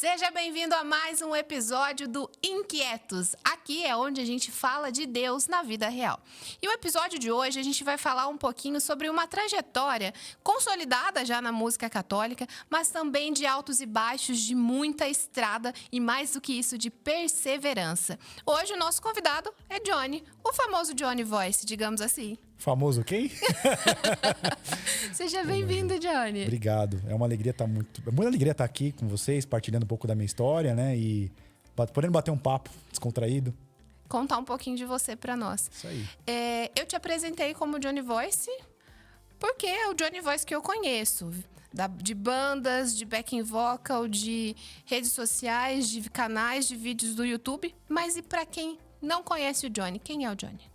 Seja bem-vindo a mais um episódio do Inquietos. Aqui é onde a gente fala de Deus na vida real. E o episódio de hoje a gente vai falar um pouquinho sobre uma trajetória consolidada já na música católica, mas também de altos e baixos, de muita estrada e mais do que isso, de perseverança. Hoje o nosso convidado é Johnny, o famoso Johnny Voice, digamos assim. Famoso quem? Seja bem-vindo, Johnny. Obrigado. É uma alegria muita alegria estar aqui com vocês, partilhando um pouco da minha história, né? E podendo bater um papo descontraído. Contar um pouquinho de você pra nós. Isso aí. Eu te apresentei como Johnny Voice porque é o Johnny Voice que eu conheço. De bandas, de backing vocal, de redes sociais, de canais, de vídeos do YouTube. Mas e pra quem não conhece o Johnny? Quem é o Johnny?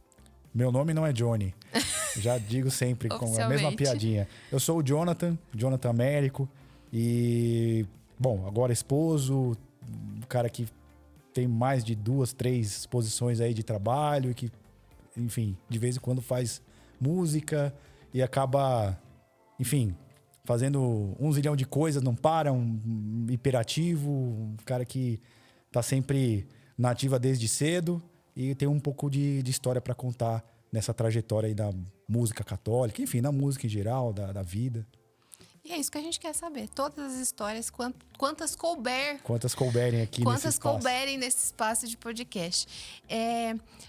Meu nome não é Johnny. Já digo sempre com a mesma piadinha. Eu sou o Jonathan Américo. E, bom, agora esposo, um cara que tem mais de 2, 3 exposições aí de trabalho e que, enfim, de vez em quando faz música e acaba, enfim, fazendo 1 zilhão de coisas, não para, um hiperativo, um cara que tá sempre na ativa desde cedo. E tem um pouco de história para contar nessa trajetória aí da música católica, enfim, na música em geral, da vida. E é isso que a gente quer saber. Todas as histórias, quantas couberem aqui quantas couberem nesse espaço de podcast.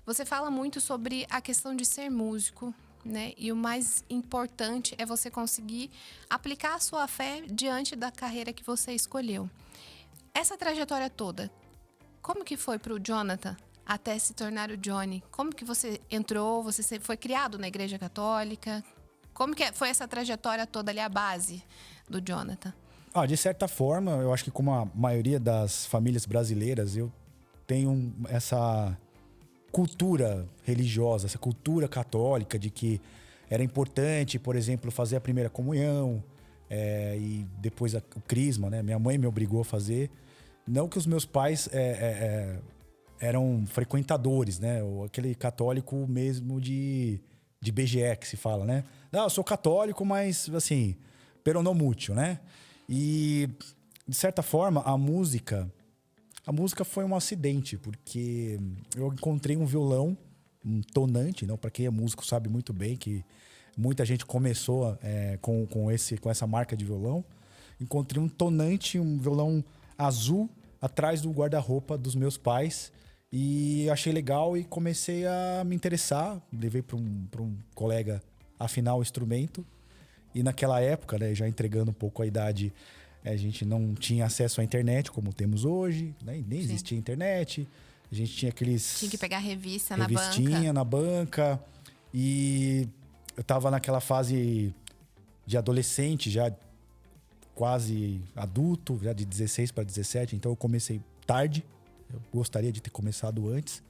Você fala muito sobre a questão de ser músico, né? E o mais importante é você conseguir aplicar a sua fé diante da carreira que você escolheu. Essa trajetória toda, como que foi pro Jonathan até se tornar o Johnny? Como que você entrou? Você foi criado na Igreja Católica? Como que foi essa trajetória toda ali, a base do Jonathan? De certa forma, eu acho que como a maioria das famílias brasileiras, eu tenho essa cultura religiosa, essa cultura católica de que era importante, por exemplo, fazer a primeira comunhão e depois o crisma, né? Minha mãe me obrigou a fazer. Não que os meus pais eram frequentadores, né? Ou aquele católico mesmo de BGE que se fala, né? Não, eu sou católico, mas, assim, peronomútil, né? E, de certa forma, a música foi um acidente, porque eu encontrei um violão, um tonante, não? Para quem é músico sabe muito bem que muita gente começou com essa marca de violão. Encontrei um tonante, um violão azul, atrás do guarda-roupa dos meus pais. E achei legal e comecei a me interessar. Levei para um colega afinar o instrumento. E naquela época, né, já entregando um pouco a idade, a gente não tinha acesso à internet como temos hoje, né? Nem existia internet. A gente tinha aqueles... Tinha que pegar revistinha na banca. E eu tava naquela fase de adolescente, já quase adulto, já de 16 para 17. Então eu comecei tarde. Eu gostaria de ter começado antes.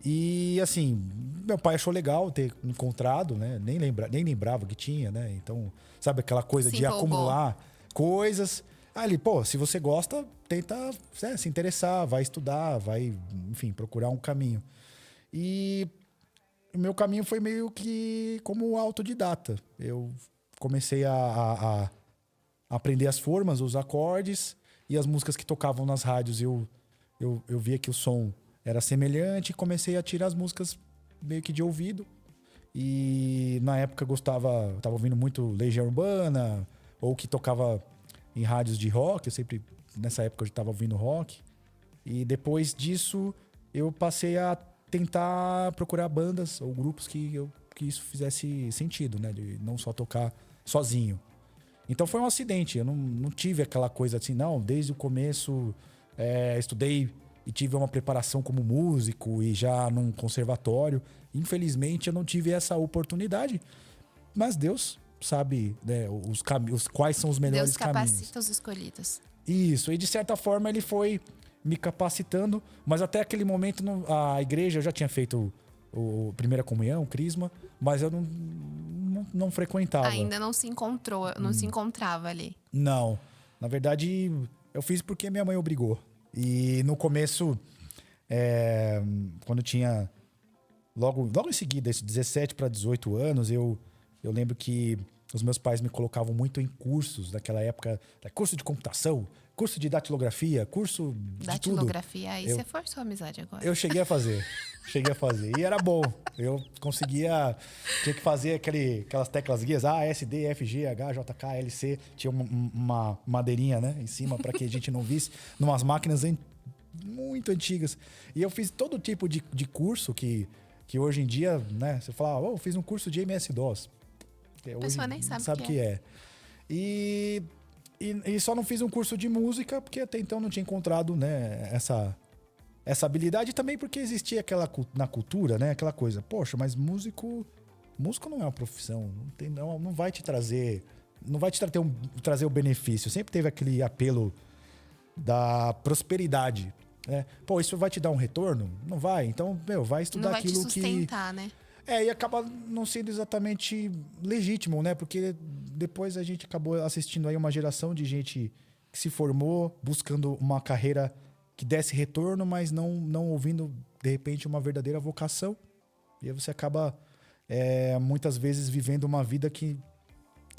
E, assim, meu pai achou legal ter encontrado, né? Nem lembrava que tinha, né? Então, sabe aquela coisa de acumular coisas. Aí ele, se você gosta, tenta se interessar, vai estudar, vai, enfim, procurar um caminho. E o meu caminho foi meio que como autodidata. Eu comecei a aprender as formas, os acordes e as músicas que tocavam nas rádios. Eu via que o som era semelhante e comecei a tirar as músicas meio que de ouvido. E na época tava ouvindo muito Legião Urbana, ou que tocava em rádios de rock. Eu sempre, nessa época, eu estava ouvindo rock. E depois disso, eu passei a tentar procurar bandas ou grupos que isso fizesse sentido, né? De não só tocar sozinho. Então foi um acidente, eu não tive aquela coisa assim, não, desde o começo... estudei e tive uma preparação como músico e já num conservatório. Infelizmente, eu não tive essa oportunidade. Mas Deus sabe, né, quais são os melhores caminhos. Deus capacita os escolhidos. Isso. E de certa forma ele foi me capacitando. Mas até aquele momento a igreja, eu já tinha feito a primeira comunhão, o crisma. Mas eu não frequentava. Ainda não se encontrou, não se encontrava ali. Não. Na verdade... Eu fiz porque minha mãe obrigou. E no começo, quando tinha... Logo em seguida, 17 para 18 anos, eu lembro que os meus pais me colocavam muito em cursos naquela época. Curso de computação, curso de datilografia, curso de tudo. Datilografia, aí você forçou a amizade agora. Eu cheguei a fazer. E era bom. Eu conseguia... Tinha que fazer aquelas teclas guias. A, S, D, F, G, H, J, K, L, C. Tinha uma madeirinha, né? Em cima, para que a gente não visse. Numas máquinas muito antigas. E eu fiz todo tipo de curso que hoje em dia, né? Você fala, eu fiz um curso de MS-DOS. A pessoa nem sabe o que é. E só não fiz um curso de música, porque até então não tinha encontrado, né, essa habilidade. Também porque existia na cultura, né, aquela coisa. Poxa, mas músico não é uma profissão. Não vai te trazer... Não vai te trazer o benefício. Sempre teve aquele apelo da prosperidade. Né? Pô, isso vai te dar um retorno? Não vai. Então, vai estudar aquilo que... Não vai te sustentar, né? E acaba não sendo exatamente legítimo, né? Porque depois a gente acabou assistindo aí uma geração de gente que se formou buscando uma carreira que desse retorno, mas não ouvindo, de repente, uma verdadeira vocação. E aí você acaba, muitas vezes, vivendo uma vida que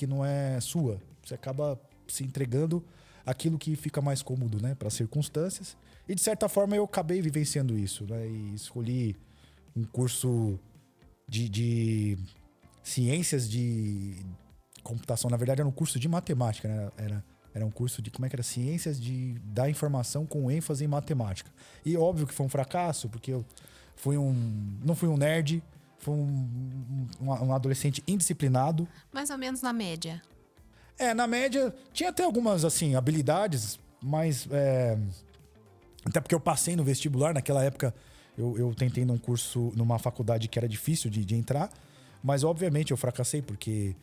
não é sua. Você acaba se entregando aquilo que fica mais cômodo, né? Para as circunstâncias. E, de certa forma, eu acabei vivenciando isso, né? E escolhi um curso de ciências de computação. Na verdade, era um curso de matemática, né? Era um curso de... Como é que era? Ciências da informação com ênfase em matemática. E óbvio que foi um fracasso, porque eu não fui um nerd, fui um adolescente indisciplinado. Mais ou menos na média. Na média, tinha até algumas, assim, habilidades, mas... até porque eu passei no vestibular, naquela época... Eu tentei num curso, numa faculdade que era difícil de entrar, mas obviamente eu fracassei, porque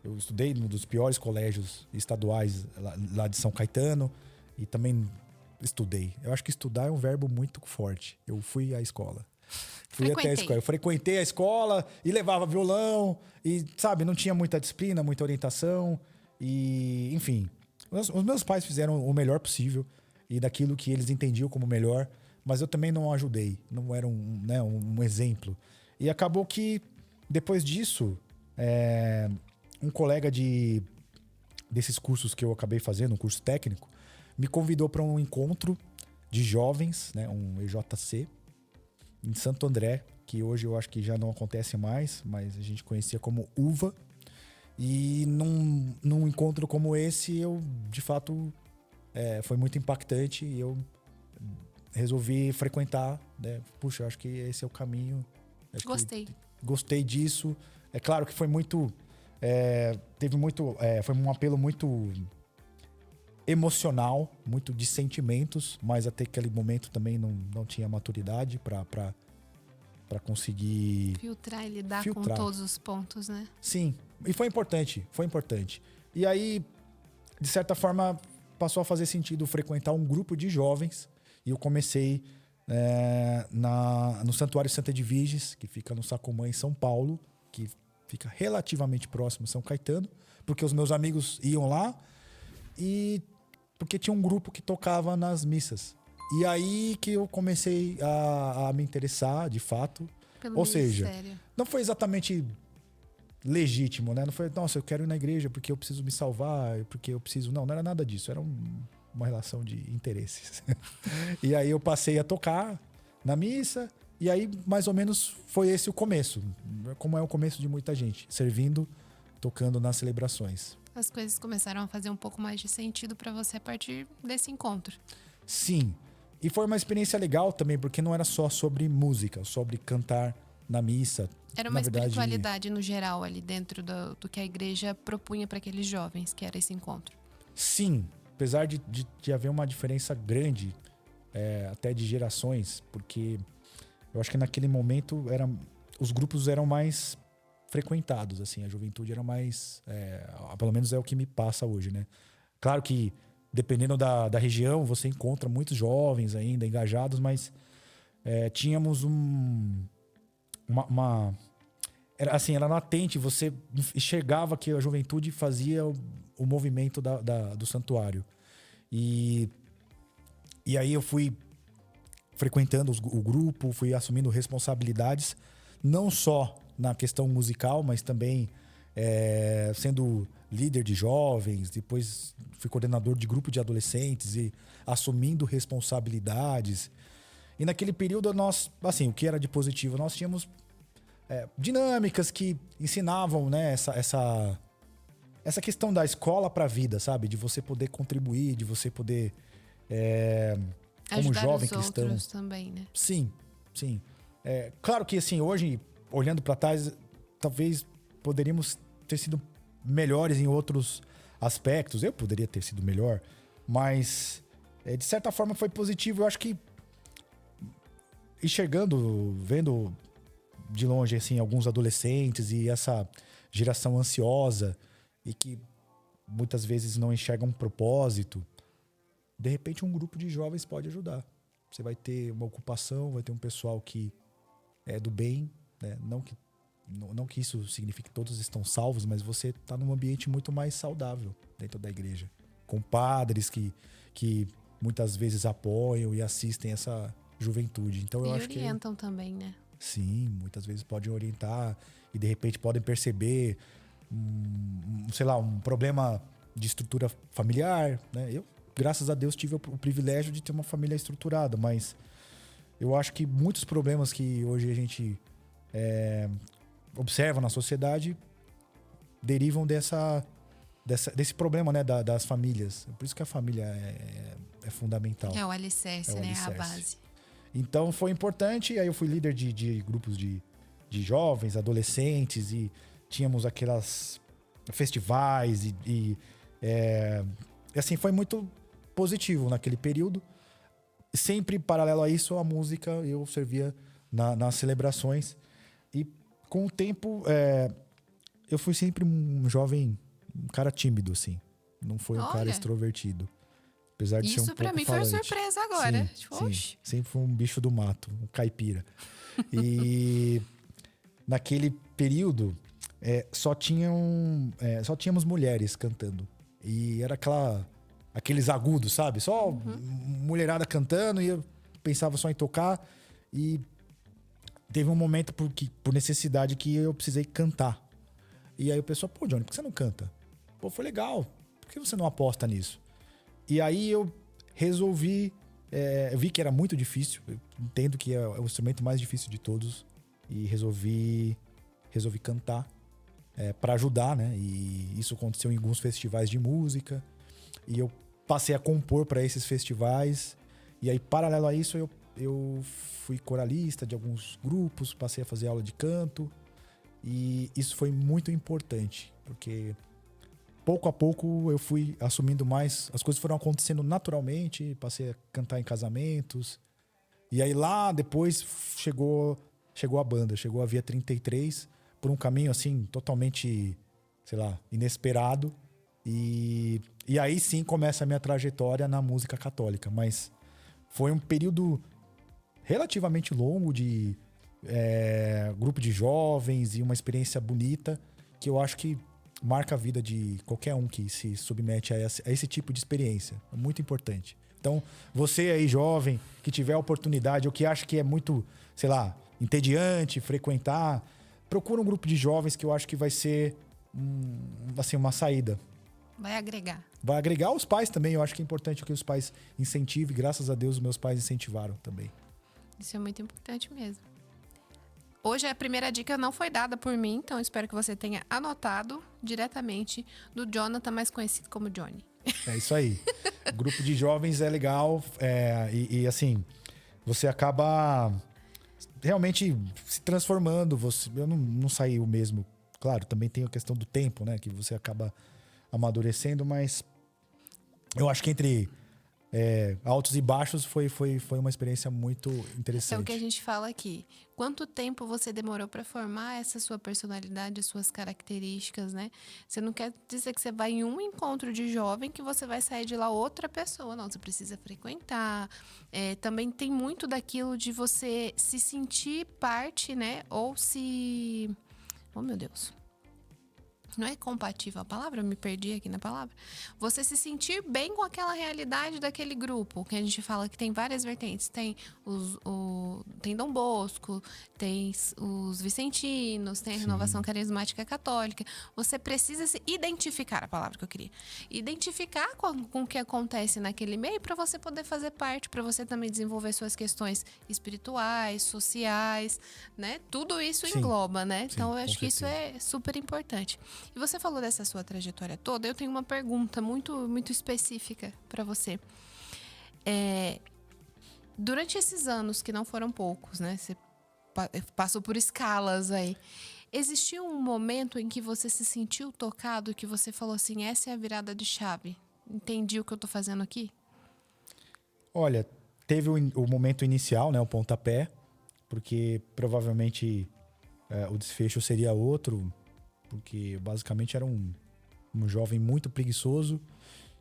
eu estudei num dos piores colégios estaduais lá de São Caetano, e também estudei. Eu acho que estudar é um verbo muito forte. Eu fui à escola. Fui até a escola. Eu frequentei a escola e levava violão, e, sabe, não tinha muita disciplina, muita orientação, e, enfim. Os meus pais fizeram o melhor possível, e daquilo que eles entendiam como melhor. Mas eu também não ajudei, não era um exemplo. E acabou que, depois disso, um colega desses cursos que eu acabei fazendo, um curso técnico, me convidou para um encontro de jovens, né, um EJC, em Santo André, que hoje eu acho que já não acontece mais, mas a gente conhecia como UVA. E num encontro como esse, eu, de fato, foi muito impactante e eu... resolvi frequentar, né? Puxa, eu acho que esse é o caminho. Gostei disso. É claro que foi muito... foi um apelo muito emocional, muito de sentimentos, mas até aquele momento também não tinha maturidade para conseguir... Filtrar e lidar com todos os pontos, né? Sim, e foi importante. E aí, de certa forma, passou a fazer sentido frequentar um grupo de jovens. E eu comecei no Santuário Santa Edviges, que fica no Sacomã, em São Paulo, que fica relativamente próximo de São Caetano, porque os meus amigos iam lá e porque tinha um grupo que tocava nas missas. E aí que eu comecei a me interessar, de fato. Ou seja, não foi exatamente legítimo, né? Não foi, nossa, eu quero ir na igreja porque eu preciso me salvar, porque eu preciso... Não era nada disso, era uma relação de interesses. E aí eu passei a tocar na missa, e aí mais ou menos foi esse o começo, como é o começo de muita gente, servindo, tocando nas celebrações. As coisas começaram a fazer um pouco mais de sentido para você a partir desse encontro. Sim, e foi uma experiência legal também, porque não era só sobre música, sobre cantar na missa. Era uma espiritualidade no geral ali dentro do que a igreja propunha para aqueles jovens, que era esse encontro. Sim, apesar de haver uma diferença grande, até de gerações, porque eu acho que naquele momento os grupos eram mais frequentados, assim, a juventude era mais... pelo menos é o que me passa hoje, né? Claro que, dependendo da região, você encontra muitos jovens ainda engajados, mas tínhamos era latente, você enxergava que a juventude fazia o movimento do santuário. E aí eu fui frequentando o grupo, fui assumindo responsabilidades, não só na questão musical, mas também sendo líder de jovens, depois fui coordenador de grupo de adolescentes e assumindo responsabilidades. E naquele período nós, assim, o que era de positivo? Nós tínhamos dinâmicas que ensinavam, né, essa questão da escola para a vida, sabe? De você poder contribuir, de você poder, como ajudar jovem os cristão. outros também, né? Sim. Claro que, assim, hoje, olhando para trás, talvez poderíamos ter sido melhores em outros aspectos. Eu poderia ter sido melhor, mas de certa forma foi positivo. Eu acho que enxergando, vendo de longe, assim, alguns adolescentes e essa geração ansiosa e que muitas vezes não enxergam um propósito, de repente um grupo de jovens pode ajudar. Você vai ter uma ocupação, vai ter um pessoal que é do bem, né? Não que isso signifique que todos estão salvos, mas você está num ambiente muito mais saudável dentro da igreja, com padres que muitas vezes apoiam e assistem essa juventude. Então eu acho que orientam também, né? Sim, muitas vezes podem orientar e de repente podem perceber um problema de estrutura familiar, né? Eu, graças a Deus, tive o privilégio de ter uma família estruturada, mas eu acho que muitos problemas que hoje a gente observa na sociedade derivam desse problema, né, das famílias. Por isso que a família é fundamental. É o alicerce, né? A base. Então foi importante. Aí eu fui líder de grupos de jovens, adolescentes, e tínhamos aquelas festivais e assim, foi muito positivo naquele período. Sempre paralelo a isso, a música, eu servia nas celebrações. E com o tempo, eu fui sempre um jovem, um cara tímido, assim. Não foi um cara extrovertido. Apesar de ser um pouco pra mim falante. foi uma surpresa agora. Sim, sim. Sempre fui um bicho do mato, um caipira. E naquele período, só tínhamos mulheres cantando. E era aqueles agudos, sabe? Só mulherada cantando, e eu pensava só em tocar. E teve um momento por necessidade que eu precisei cantar. E aí o pessoal, pô, Johnny, por que você não canta? Pô, foi legal. Por que você não aposta nisso? E aí eu resolvi, vi que era muito difícil. Eu entendo que é o instrumento mais difícil de todos. E resolvi cantar para ajudar, né? E isso aconteceu em alguns festivais de música. E eu passei a compor para esses festivais. E aí, paralelo a isso, eu fui coralista de alguns grupos, passei a fazer aula de canto. E isso foi muito importante, porque pouco a pouco eu fui assumindo mais, as coisas foram acontecendo naturalmente, passei a cantar em casamentos. E aí lá depois chegou a banda, chegou a Via 33, por um caminho assim totalmente, sei lá, inesperado. E aí sim começa a minha trajetória na música católica, mas foi um período relativamente longo de grupo de jovens e uma experiência bonita que eu acho que marca a vida de qualquer um que se submete a esse tipo de experiência. É muito importante. Então, você aí, jovem, que tiver a oportunidade ou que acha que é muito, sei lá, entediante frequentar, procura um grupo de jovens que eu acho que vai ser assim, uma saída. Vai agregar. Vai agregar os pais também. Eu acho que é importante que os pais incentivem. Graças a Deus, os meus pais incentivaram também. Isso é muito importante mesmo. Hoje a primeira dica não foi dada por mim, então espero que você tenha anotado diretamente do Jonathan, mais conhecido como Johnny. É isso aí. O grupo de jovens é legal e assim, você acaba realmente se transformando. Eu não saí o mesmo. Claro, também tem a questão do tempo, né? Que você acaba amadurecendo, mas eu acho que entre altos e baixos foi uma experiência muito interessante. É o que a gente fala aqui. Quanto tempo você demorou para formar essa sua personalidade, suas características, né? Você não quer dizer que você vai em um encontro de jovem que você vai sair de lá outra pessoa. Não, você precisa frequentar. Também tem muito daquilo de você se sentir parte, né? Ou se... Oh, meu Deus. Não é compatível a palavra? Eu me perdi aqui na palavra. Você se sentir bem com aquela realidade daquele grupo, que a gente fala que tem várias vertentes. Tem tem Dom Bosco, tem os Vicentinos, tem a Renovação Carismática Católica. Você precisa se identificar, a palavra que eu queria. Identificar com o que acontece naquele meio para você poder fazer parte, para você também desenvolver suas questões espirituais, sociais, né? Tudo isso engloba, né? Então, eu acho que isso é super importante. E você falou dessa sua trajetória toda, eu tenho uma pergunta muito, muito específica para você. Durante esses anos, que não foram poucos, né? Você passou por escalas aí. Existiu um momento em que você se sentiu tocado, que você falou assim, essa é a virada de chave. Entendi o que eu tô fazendo aqui? Olha, teve o momento inicial, né? O pontapé, porque provavelmente o desfecho seria outro, porque basicamente era um jovem muito preguiçoso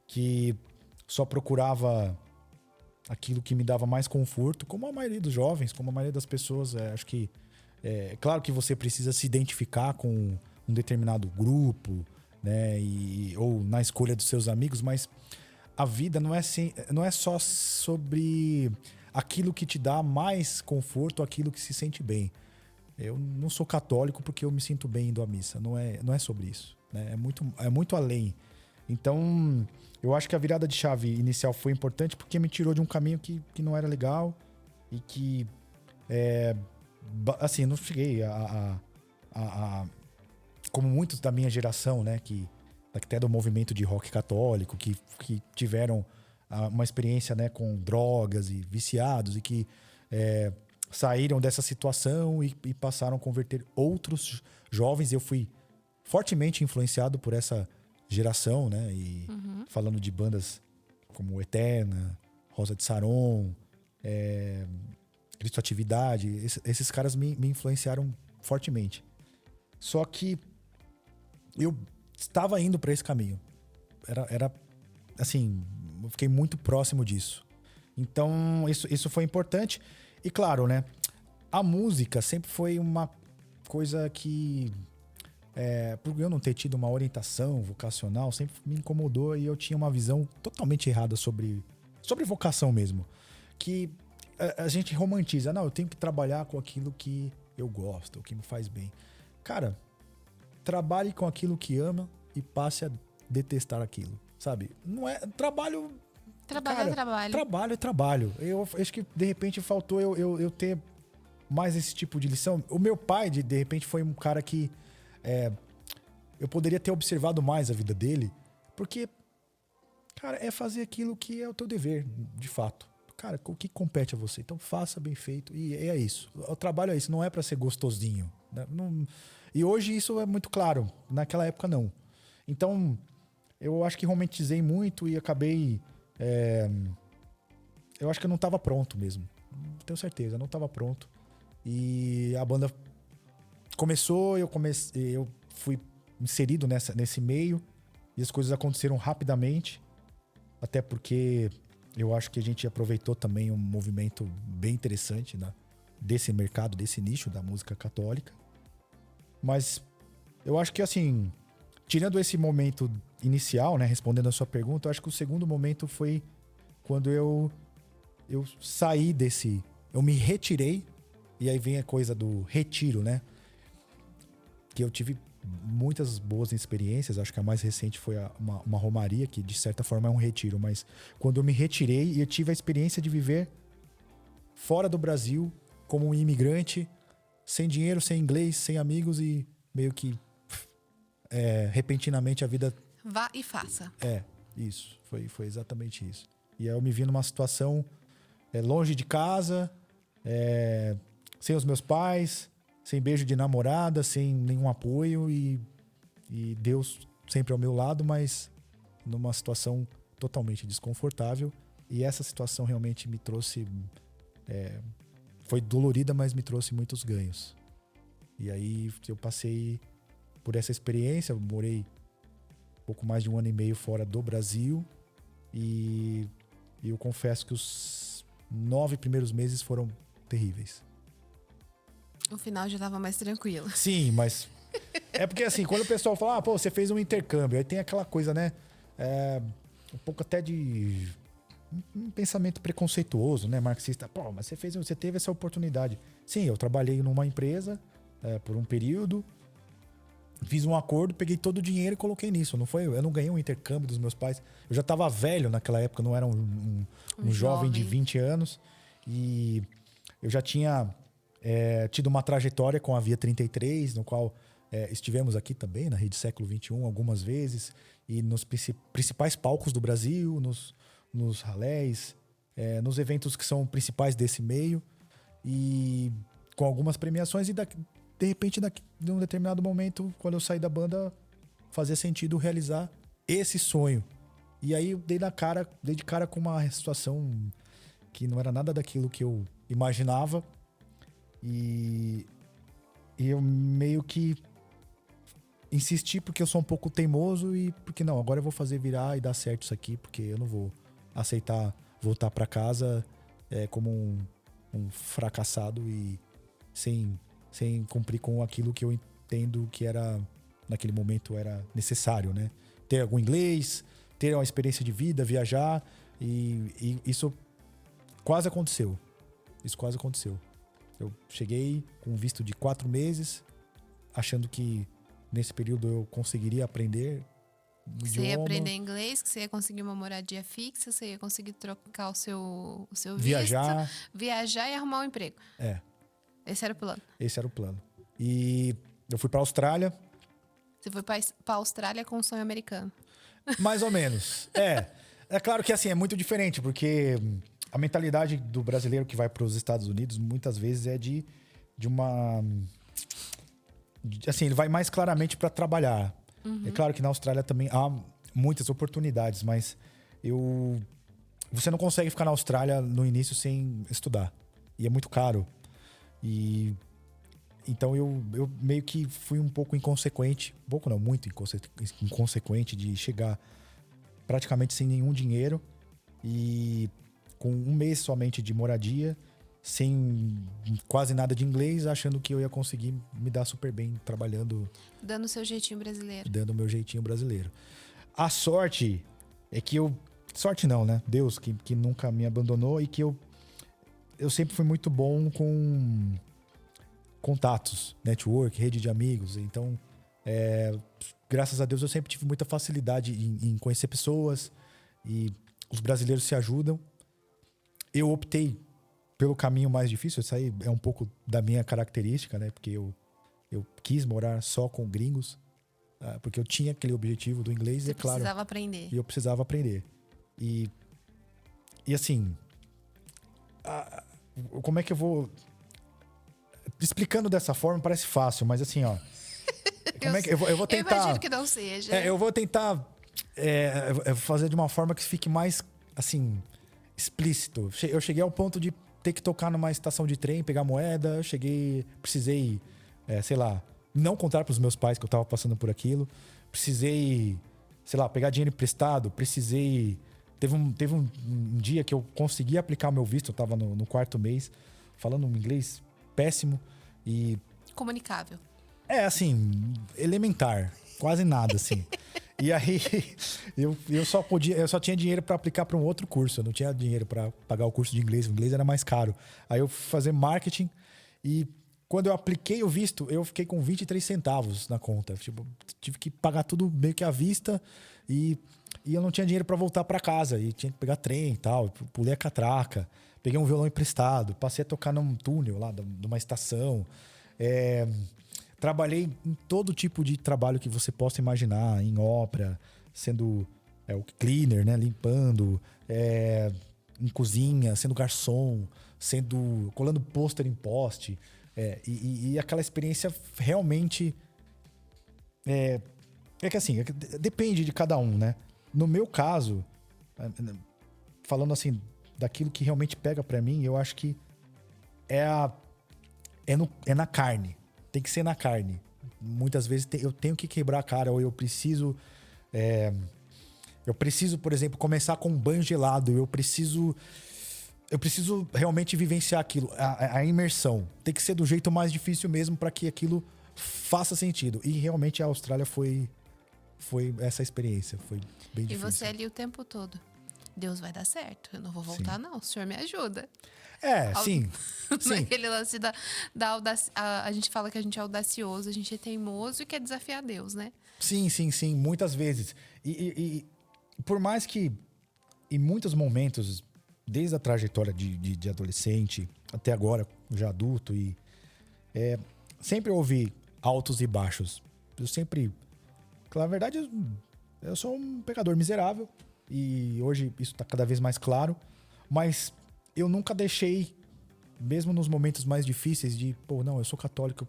que só procurava aquilo que me dava mais conforto, como a maioria dos jovens, como a maioria das pessoas. Acho que claro que você precisa se identificar com um determinado grupo, né? Ou na escolha dos seus amigos, mas a vida não é só sobre aquilo que te dá mais conforto, aquilo que se sente bem. Eu não sou católico porque eu me sinto bem indo à missa. Não é sobre isso, né? É muito além. Então, eu acho que a virada de chave inicial foi importante porque me tirou de um caminho que não era legal e que, assim, não cheguei como muitos da minha geração, né? Até do movimento de rock católico, que tiveram uma experiência, né, com drogas e viciados e que saíram dessa situação e passaram a converter outros jovens. Eu fui fortemente influenciado por essa geração, né? E falando de bandas como Eterna, Rosa de Saron, Cristo Atividade, esses caras me influenciaram fortemente. Só que eu estava indo para esse caminho. Era assim, eu fiquei muito próximo disso. Então, isso foi importante. E claro, né? A música sempre foi uma coisa que, por eu não ter tido uma orientação vocacional, sempre me incomodou e eu tinha uma visão totalmente errada sobre vocação mesmo. Que a gente romantiza. Não, eu tenho que trabalhar com aquilo que eu gosto, o que me faz bem. Cara, trabalhe com aquilo que ama e passe a detestar aquilo, sabe? Não é trabalho... Trabalho é trabalho. Trabalho é trabalho. Eu acho que, de repente, faltou eu ter mais esse tipo de lição. O meu pai, de repente, foi um cara que eu poderia ter observado mais a vida dele, porque, cara, é fazer aquilo que é o teu dever, de fato. Cara, o que compete a você? Então, faça bem feito. E é isso. O trabalho é isso. Não é pra ser gostosinho, né? E hoje isso é muito claro. Naquela época, não. Então, eu acho que romantizei muito e acabei... eu acho que eu não estava pronto mesmo. Tenho certeza, eu não estava pronto. E a banda começou, eu fui inserido nesse meio e as coisas aconteceram rapidamente. Até porque eu acho que a gente aproveitou também um movimento bem interessante, né, desse mercado, desse nicho da música católica. Mas eu acho que, assim, tirando esse momento inicial, né, respondendo a sua pergunta, eu acho que o segundo momento foi quando eu saí desse... Eu me retirei, e aí vem a coisa do retiro, né? Que eu tive muitas boas experiências, acho que a mais recente foi uma romaria, que de certa forma é um retiro, mas quando eu me retirei e eu tive a experiência de viver fora do Brasil, como um imigrante, sem dinheiro, sem inglês, sem amigos e meio que repentinamente a vida... Vá e faça. Isso. Foi exatamente isso. E aí eu me vi numa situação longe de casa, sem os meus pais, sem beijo de namorada, sem nenhum apoio e Deus sempre ao meu lado, mas numa situação totalmente desconfortável. E essa situação realmente me trouxe... foi dolorida, mas me trouxe muitos ganhos. E aí eu passei por essa experiência, eu morei pouco mais de 1 ano e meio fora do Brasil e eu confesso que os 9 primeiros meses foram terríveis. O final já estava mais tranquilo. Sim, mas É porque assim, quando o pessoal fala, pô, você fez um intercâmbio, aí tem aquela coisa, né? Um pouco até de um pensamento preconceituoso, né? Marxista. Pô, mas você teve essa oportunidade. Sim, eu trabalhei numa empresa por um período, fiz um acordo, peguei todo o dinheiro e coloquei nisso. Eu não ganhei um intercâmbio dos meus pais. Eu já estava velho naquela época, não era um jovem de 20 anos. E eu já tinha tido uma trajetória com a Via 33, no qual estivemos aqui também, na Rede Século XXI, algumas vezes. E nos principais palcos do Brasil, nos ralés, nos eventos que são principais desse meio. E com algumas premiações. E de repente, em um determinado momento, quando eu saí da banda, fazia sentido realizar esse sonho. E aí eu dei de cara com uma situação que não era nada daquilo que eu imaginava. E eu meio que insisti porque eu sou um pouco teimoso e porque não, agora eu vou fazer virar e dar certo isso aqui, porque eu não vou aceitar voltar para casa como um fracassado e sem cumprir com aquilo que eu entendo que era, naquele momento, era necessário, né? Ter algum inglês, ter uma experiência de vida, viajar, e isso quase aconteceu. Isso quase aconteceu. Eu cheguei com um visto de 4 meses, achando que nesse período eu conseguiria aprender o Você idioma. ia aprender inglês, que você ia conseguir uma moradia fixa, você ia conseguir trocar o seu visto, viajar e arrumar um emprego. Esse era o plano. Esse era o plano. E eu fui pra Austrália. Você foi pra Austrália com um sonho americano. Mais ou menos. É claro que assim, é muito diferente, porque a mentalidade do brasileiro que vai para os Estados Unidos muitas vezes é de uma... Assim, ele vai mais claramente para trabalhar. É claro que na Austrália também há muitas oportunidades, mas você não consegue ficar na Austrália no início sem estudar. E é muito caro. E então eu meio que fui um pouco inconsequente, pouco não, muito inconsequente de chegar praticamente sem nenhum dinheiro e com um mês somente de moradia, sem quase nada de inglês, achando que eu ia conseguir me dar super bem trabalhando. Dando o seu jeitinho brasileiro. Dando o meu jeitinho brasileiro. A sorte é que sorte não, né? Deus que nunca me abandonou e que eu sempre fui muito bom com contatos, network, rede de amigos. Então, graças a Deus, eu sempre tive muita facilidade em conhecer pessoas e os brasileiros se ajudam. Eu optei pelo caminho mais difícil. Isso aí é um pouco da minha característica, né? Porque eu quis morar só com gringos, porque eu tinha aquele objetivo do inglês. Você e é claro, precisava aprender. E eu precisava aprender. E assim... como é que eu vou... Explicando dessa forma parece fácil, mas assim, ó... Como é que eu vou tentar... Eu imagino que não seja. Eu vou tentar fazer de uma forma que fique mais, assim, explícito. Eu cheguei ao ponto de ter que tocar numa estação de trem, pegar moeda. Precisei, sei lá, não contar para os meus pais que eu tava passando por aquilo. Precisei, sei lá, pegar dinheiro emprestado. Teve um dia que eu consegui aplicar o meu visto. Eu tava no 4º mês, falando um inglês péssimo e... Comunicável. Assim, elementar. Quase nada, assim. E aí, eu só tinha dinheiro para aplicar para um outro curso. Eu não tinha dinheiro para pagar o curso de inglês. O inglês era mais caro. Aí eu fui fazer marketing e quando eu apliquei o visto, eu fiquei com 23 centavos na conta. Tipo, tive que pagar tudo meio que à vista e eu não tinha dinheiro para voltar para casa. E tinha que pegar trem e tal. Pulei a catraca. Peguei um violão emprestado. Passei a tocar num túnel lá de uma estação. Trabalhei em todo tipo de trabalho que você possa imaginar, em obra, sendo o cleaner, né, limpando, em cozinha, sendo garçom, colando pôster em poste. E aquela experiência realmente... que assim, depende de cada um, né? No meu caso, falando assim, daquilo que realmente pega pra mim, eu acho que é na carne. Tem que ser na carne. Muitas vezes eu tenho que quebrar a cara, ou eu preciso, por exemplo, começar com um banho gelado. Eu preciso realmente vivenciar aquilo. A imersão tem que ser do jeito mais difícil mesmo para que aquilo faça sentido. E realmente a Austrália foi essa experiência, foi bem E difícil. você ali o tempo todo. Deus vai dar certo. Eu não vou voltar, não. O senhor me ajuda. Sim. Naquele lance da audácia. A gente fala que a gente é audacioso, a gente é teimoso e quer desafiar Deus, né? Sim, muitas vezes. E por mais que em muitos momentos, desde a trajetória de adolescente até agora, já adulto, sempre houve altos e baixos. Eu sempre... Na verdade, eu sou um pecador miserável e hoje isso está cada vez mais claro, mas eu nunca deixei, mesmo nos momentos mais difíceis, não, eu sou católico,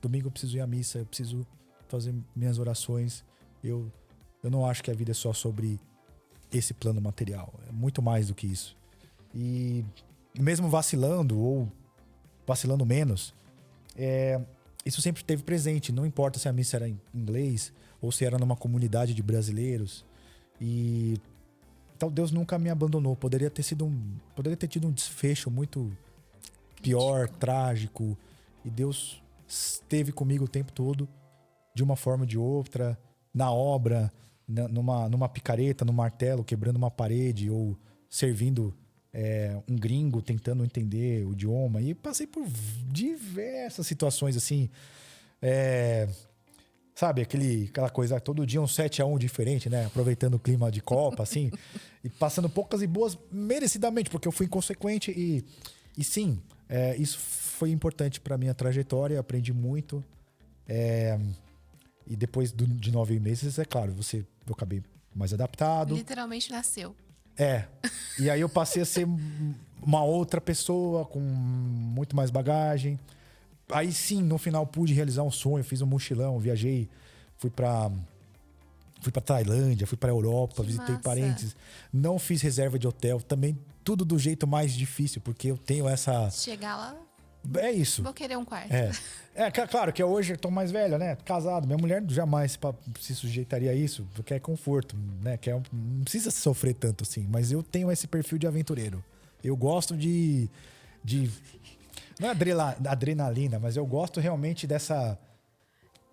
domingo eu preciso ir à missa, eu preciso fazer minhas orações. Eu não acho que a vida é só sobre esse plano material, é muito mais do que isso. E mesmo vacilando ou vacilando menos, isso sempre esteve presente, não importa se a missa era em inglês ou se era numa comunidade de brasileiros. E então Deus nunca me abandonou. Poderia ter tido um desfecho muito pior, trágico. E Deus esteve comigo o tempo todo, de uma forma ou de outra, na obra, numa picareta, no martelo, quebrando uma parede, ou servindo um gringo, tentando entender o idioma. E passei por diversas situações assim. Sabe, aquela coisa, todo dia um 7-1 diferente, né? Aproveitando o clima de Copa, assim. E passando poucas e boas merecidamente, porque eu fui inconsequente. E sim, isso foi importante para minha trajetória, aprendi muito. E depois de 9 meses, é claro, eu acabei mais adaptado. Literalmente nasceu. E aí eu passei a ser uma outra pessoa, com muito mais bagagem. Aí sim, no final pude realizar um sonho, fiz um mochilão, viajei, fui pra Tailândia, fui pra Europa, visitei massa. parentes. Não fiz reserva de hotel, também tudo do jeito mais difícil, porque eu tenho essa... Chegar lá, É isso. vou querer um quarto. Claro que hoje eu tô mais velho, né? Casado. Minha mulher jamais se sujeitaria a isso, porque é conforto, né? Não precisa sofrer tanto assim. Mas eu tenho esse perfil de aventureiro. Eu gosto de não é adrenalina, mas eu gosto realmente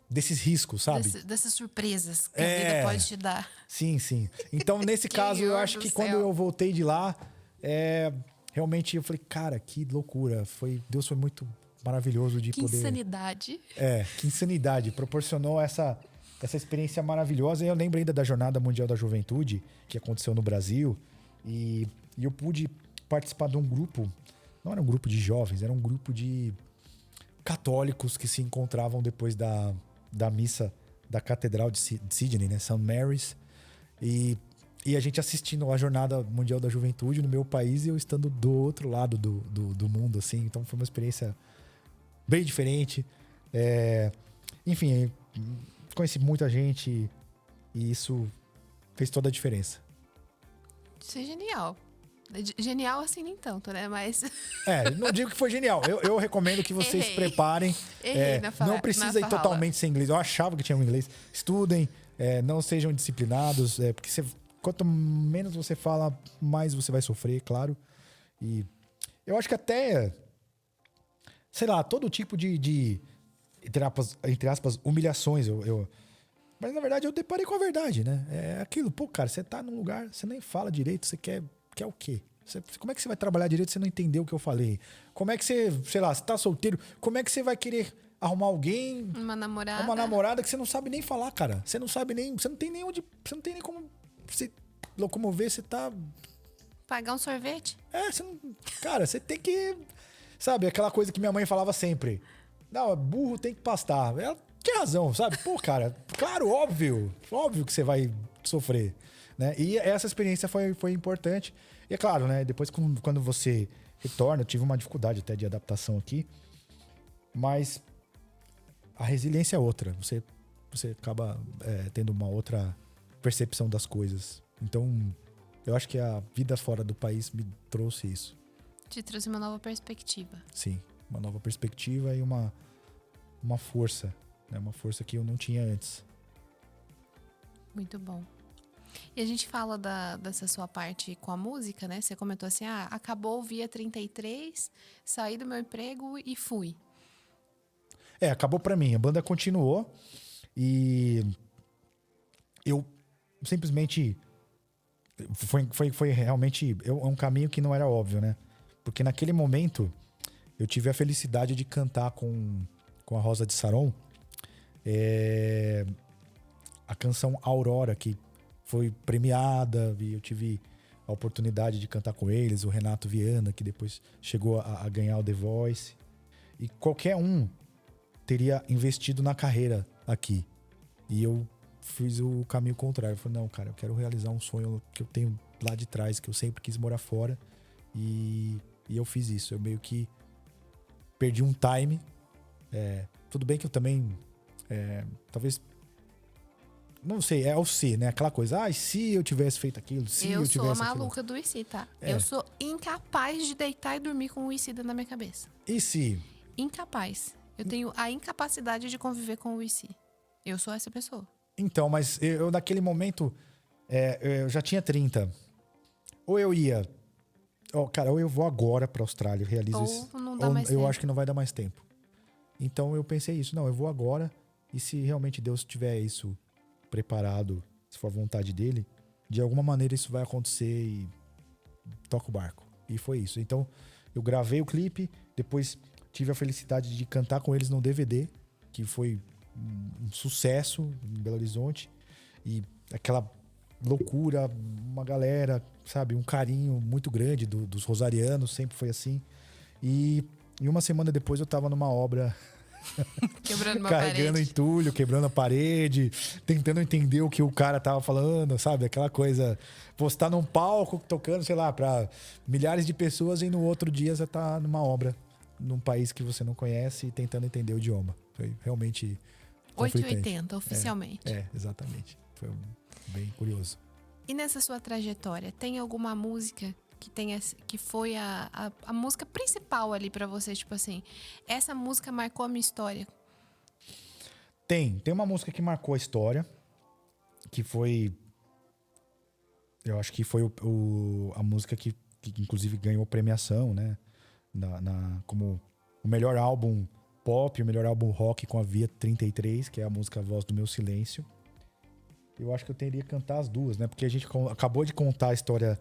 desses riscos, sabe? Dessas surpresas que a vida pode te dar. Sim. Então, nesse caso, eu acho que quando eu voltei de lá, realmente eu falei, cara, que loucura. Deus foi muito maravilhoso de poder... Insanidade. Que insanidade. Proporcionou essa experiência maravilhosa. E eu lembro ainda da Jornada Mundial da Juventude, que aconteceu no Brasil. E eu pude participar de um grupo. Não era um grupo de jovens, era um grupo de católicos que se encontravam depois da missa da Catedral de Sydney, né? St. Mary's. E a gente assistindo a Jornada Mundial da Juventude no meu país e eu estando do outro lado do mundo, assim. Então foi uma experiência bem diferente. Enfim, conheci muita gente e isso fez toda a diferença. Isso é genial. Genial assim nem tanto, né? Mas... não digo que foi genial. Eu recomendo que vocês se preparem. Não precisa ir totalmente sem inglês. Eu achava que tinha um inglês. Estudem, não sejam disciplinados, porque quanto menos você fala, mais você vai sofrer, claro. E eu acho que até, sei lá, todo tipo de entre aspas, humilhações. Mas na verdade eu deparei com a verdade, né? É aquilo, cara, você tá num lugar, você nem fala direito, você quer o quê? Como é que você vai trabalhar direito se você não entendeu o que eu falei? Como é que você, sei lá, você tá solteiro, como é que você vai querer arrumar alguém? Uma namorada que você não sabe nem falar, cara. Você não tem nem como se locomover, você tá... Pagar um sorvete? Cara, você tem que... Sabe, aquela coisa que minha mãe falava sempre. Não, burro tem que pastar. Ela tinha razão, sabe? Cara, claro, óbvio que você vai sofrer. Né? E essa experiência foi importante. E é claro, né? Depois, quando você retorna, eu tive uma dificuldade até de adaptação aqui. Mas a resiliência é outra. Você acaba tendo uma outra percepção das coisas. Então, eu acho que a vida fora do país me trouxe isso. Te trouxe uma nova perspectiva. Sim, uma nova perspectiva e uma força. Né? Uma força que eu não tinha antes. Muito bom. E a gente fala dessa sua parte com a música, né? Você comentou assim, acabou o Via 33, saí do meu emprego e fui. Acabou pra mim. A banda continuou e eu simplesmente... Foi realmente... É um caminho que não era óbvio, né? Porque naquele momento eu tive a felicidade de cantar com a Rosa de Saron a canção Aurora, que foi premiada, e eu tive a oportunidade de cantar com eles, o Renato Viana, que depois chegou a ganhar o The Voice. E qualquer um teria investido na carreira aqui. E eu fiz o caminho contrário. Eu falei, não, cara, eu quero realizar um sonho que eu tenho lá de trás, que eu sempre quis morar fora. E eu fiz isso. Eu meio que perdi um time. Tudo bem que eu também... talvez... Não sei, é o se, né? Aquela coisa, e se eu tivesse feito aquilo, se eu tivesse... Eu sou a maluca do e se, tá? Eu sou incapaz de deitar e dormir com o e se dentro da minha cabeça. E se? Incapaz. Eu tenho a incapacidade de conviver com o e se. Eu sou essa pessoa. Então, mas eu naquele momento, eu já tinha 30. Ou eu ia... cara, ou eu vou agora pra Austrália, realizo isso. Ou não dá mais tempo. Eu acho que não vai dar mais tempo. Então eu pensei isso, não, eu vou agora. E se realmente Deus tiver isso preparado, se for a vontade dele, de alguma maneira isso vai acontecer e toca o barco. E foi isso. Então eu gravei o clipe, depois tive a felicidade de cantar com eles no DVD, que foi um sucesso em Belo Horizonte. E aquela loucura, uma galera, sabe, um carinho muito grande dos rosarianos, sempre foi assim. E uma semana depois eu tava numa obra quebrando uma carregando parede. entulho, quebrando a parede, tentando entender o que o cara tava falando, sabe? Aquela coisa, você tá num palco tocando, sei lá, pra milhares de pessoas e no outro dia você tá numa obra, num país que você não conhece e tentando entender o idioma. Foi realmente conflitante. 880, oficialmente. Exatamente. Foi bem curioso. E nessa sua trajetória, tem alguma música que foi a música principal ali pra você? Tipo assim, essa música marcou a minha história. Tem uma música que marcou a história, que foi... Eu acho que foi a música que inclusive ganhou premiação, né? Como o melhor álbum pop, o melhor álbum rock com a Via 33, que é a música Voz do Meu Silêncio. Eu acho que eu teria que cantar as duas, né? Porque a gente acabou de contar a história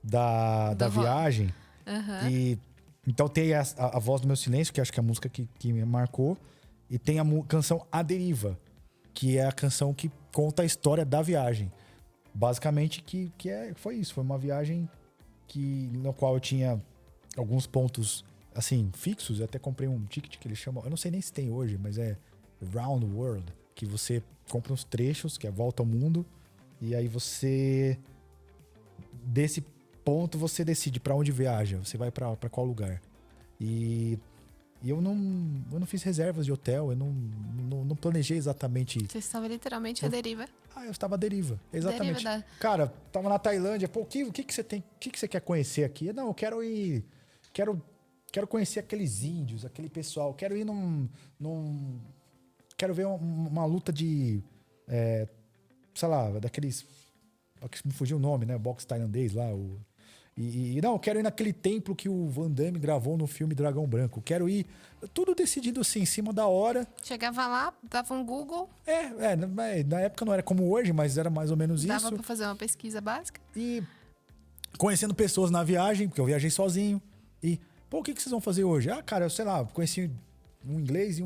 da viagem. Uhum. E então tem a Voz do Meu Silêncio, que acho que é a música que me marcou. E tem a canção A Deriva, que é a canção que conta a história da viagem. Basicamente, foi isso. Foi uma viagem no qual eu tinha alguns pontos, assim, fixos. Eu até comprei um ticket que eles chamam... Eu não sei nem se tem hoje, mas é Round the World. Que você compra uns trechos, que é Volta ao Mundo. E aí você... Desse ponto, você decide pra onde viaja. Você vai pra qual lugar. E eu não fiz reservas de hotel. Eu não planejei exatamente... Você estava literalmente à deriva. Eu estava à deriva, exatamente. Deriva Cara, tava na Tailândia, pô, o que você tem, o que você quer conhecer aqui? Não, eu quero ir, quero conhecer aqueles índios, aquele pessoal, quero ir quero ver uma luta de, sei lá, daqueles, me fugiu o nome, né, boxe tailandês lá, não, eu quero ir naquele templo que o Van Damme gravou no filme Dragão Branco. Quero ir... Tudo decidido assim, em cima da hora. Chegava lá, dava um Google. Na época não era como hoje, mas era mais ou menos isso. Dava pra fazer uma pesquisa básica. E conhecendo pessoas na viagem, porque eu viajei sozinho. E, pô, o que vocês vão fazer hoje? Cara, eu sei lá, conheci um inglês e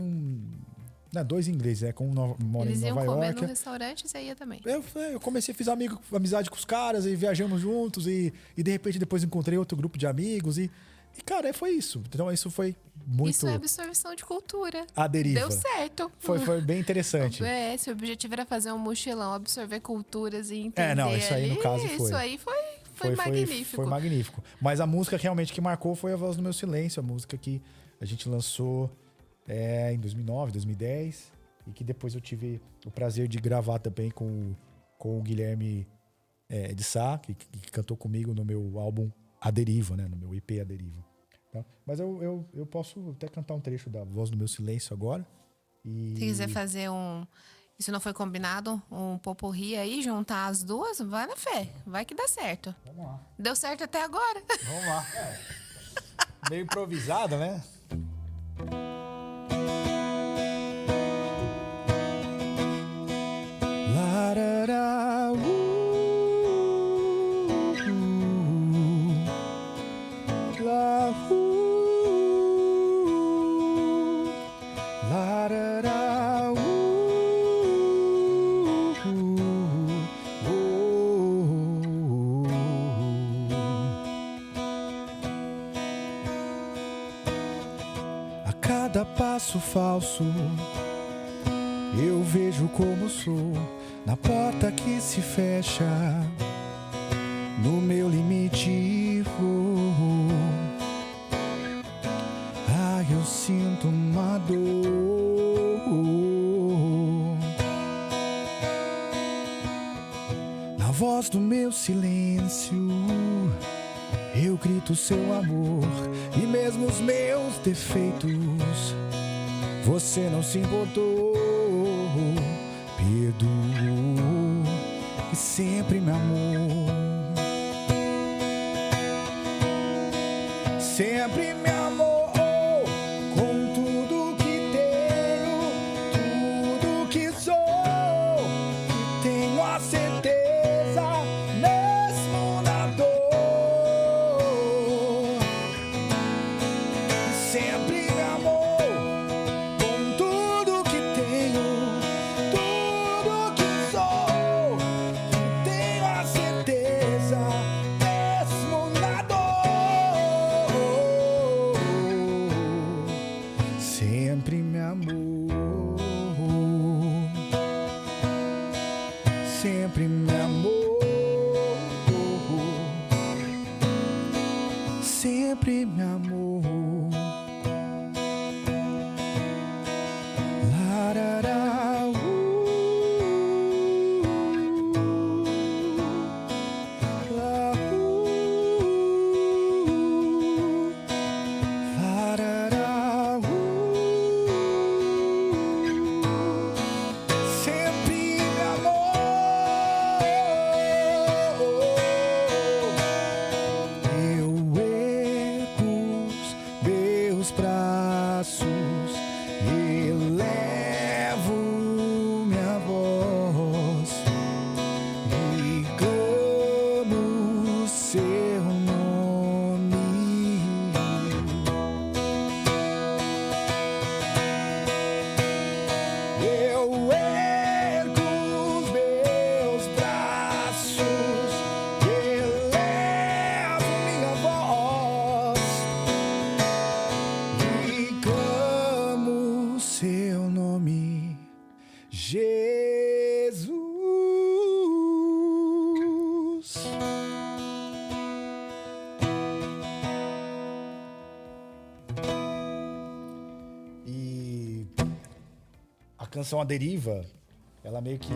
dois ingleses, com um mora em Nova York. Eles iam comer no restaurante e você ia também. Eu comecei, fiz amizade com os caras e viajamos juntos e de repente depois encontrei outro grupo de amigos e cara, foi isso. Então isso foi muito... Isso é absorção de cultura. A deriva. Deu certo. Foi bem interessante. Se o objetivo era fazer um mochilão, absorver culturas e entender isso aí no caso foi. Isso aí foi magnífico. Foi magnífico. Mas a música realmente que marcou foi A Voz do Meu Silêncio, a música que a gente lançou em 2009, 2010 e que depois eu tive o prazer de gravar também com o Guilherme de Sá, que cantou comigo no meu álbum A Deriva, né? No meu EP A Deriva. Tá? Mas eu posso até cantar um trecho da Voz do Meu Silêncio agora. Se quiser fazer isso não foi combinado, um poporri aí, juntar as duas, vai na fé. Vai que dá certo. Vamos lá. Deu certo até agora. Vamos lá. Meio improvisado, né? cada passo falso eu vejo como sou, na porta que se fecha, no meu limite vou. Ah, eu sinto uma dor na voz do meu silêncio. Eu grito seu amor e mesmo os meus defeitos você não se importou. Perdoou e sempre me amou. Sempre me amou com tudo que tenho, tudo que sou. E tenho a certeza, mesmo na dor, sempre me amou com tudo que tenho, tudo que sou. E tenho a certeza, mesmo na dor, sempre me amou, sempre me amou, sempre me amou. Larará, lá, larará, sempre me amou. Eu ergo os meus braços, elevo minha voz e clamo o seu nome. Eu ergo os meus braços, elevo minha voz e clamo o seu nome, Jesus. E a canção A Deriva, ela meio que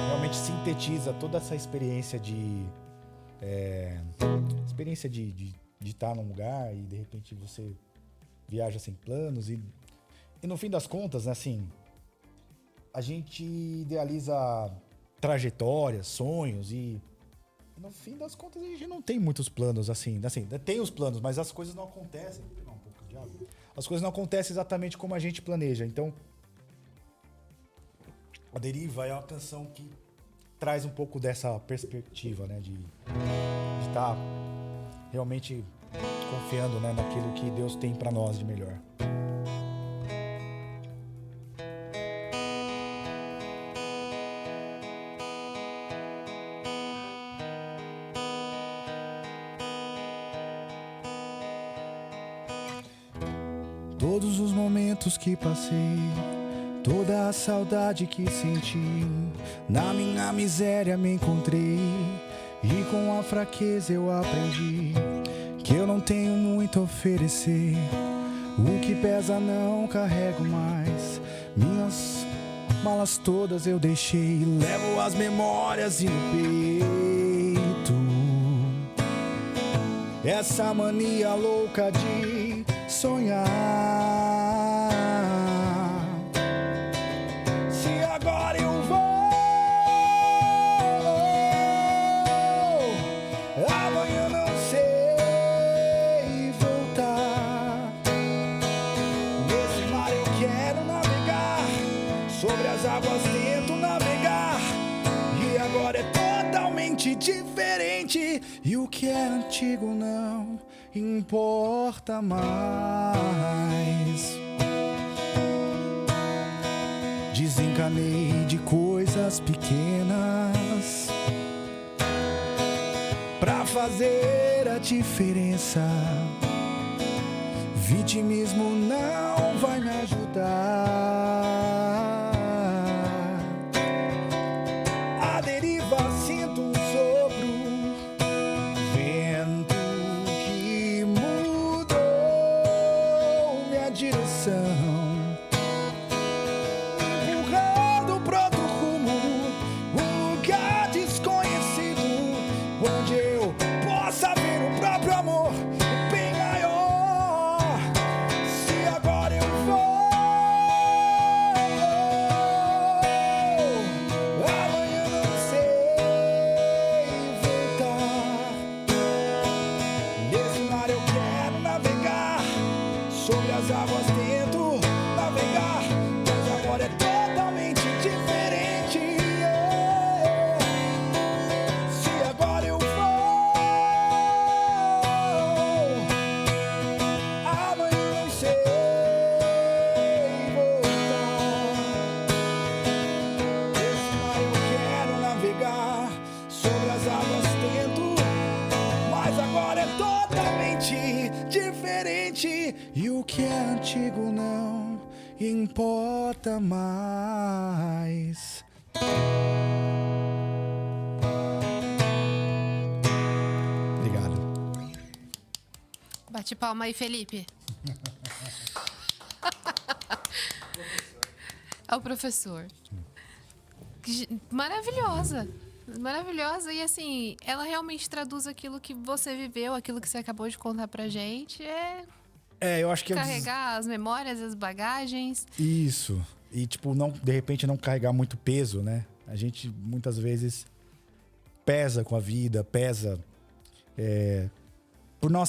realmente sintetiza toda essa experiência de estar num lugar e de repente você viaja sem planos e no fim das contas, né, assim, a gente idealiza trajetórias, sonhos e no fim das contas a gente não tem muitos planos assim, tem os planos, mas as coisas não acontecem. Vou pegar um pouco de água. As coisas não acontecem exatamente como a gente planeja. Então, A Deriva é uma canção que traz um pouco dessa perspectiva, né, de estar realmente confiando, né, naquilo que Deus tem pra nós de melhor. Todos os momentos que passei, toda a saudade que senti, na minha miséria me encontrei e com a fraqueza eu aprendi que eu não tenho muito a oferecer. O que pesa não carrego mais, minhas malas todas eu deixei, levo as memórias e no peito essa mania louca de sonhar. Se agora eu vou, amanhã não sei voltar. Nesse mar eu quero navegar, sobre as águas tento navegar, e agora é totalmente diferente, e o que é antigo não importa mais. Desencanei de coisas pequenas pra fazer a diferença. Vitimismo não vai me ajudar. A deriva, sinto um sopro, vento que mudou minha direção, empurrando pro outro rumo, um lugar desconhecido, onde eu possa ver o próprio amor bem maior. Se agora eu vou, amanhã não sei voltar. Nesse mar eu quero navegar, sobre as águas tento navegar, mas agora é totalmente diferente. Se agora eu vou, amanhã não sei voltar. Nesse mar eu quero navegar, sobre as águas tento, mas agora é totalmente diferente. E o que é antigo não importa mais. Obrigado. Bate palma aí, Felipe. É o professor. Maravilhosa. Maravilhosa. E assim, ela realmente traduz aquilo que você viveu, aquilo que você acabou de contar pra gente. Eu acho que Carregar as memórias, as bagagens. Isso. E, tipo, não, de repente não carregar muito peso, né? A gente, muitas vezes, pesa com a vida, pesa por não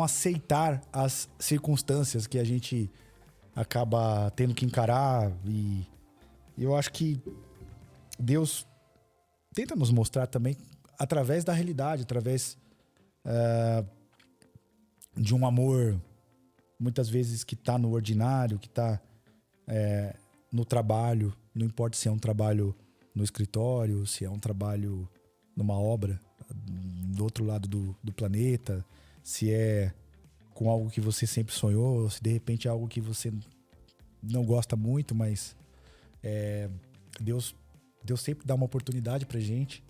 aceitar as circunstâncias que a gente acaba tendo que encarar. E eu acho que Deus tenta nos mostrar também através da realidade, através de um amor, muitas vezes, que está no ordinário, que está no trabalho. Não importa se é um trabalho no escritório, se é um trabalho numa obra do outro lado do planeta, se é com algo que você sempre sonhou, ou se de repente é algo que você não gosta muito, mas Deus sempre dá uma oportunidade pra gente,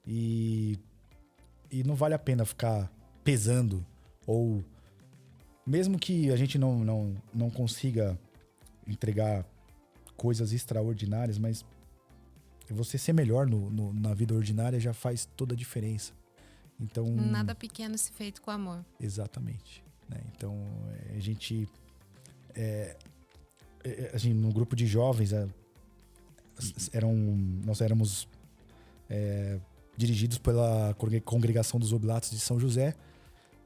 e não vale a pena ficar pesando, ou mesmo que a gente não consiga entregar coisas extraordinárias, mas você ser melhor na vida ordinária já faz toda a diferença. Então, nada pequeno se feito com amor. Exatamente, né? Então, a gente no grupo de jovens, nós éramos dirigidos pela Congregação dos Oblatos de São José,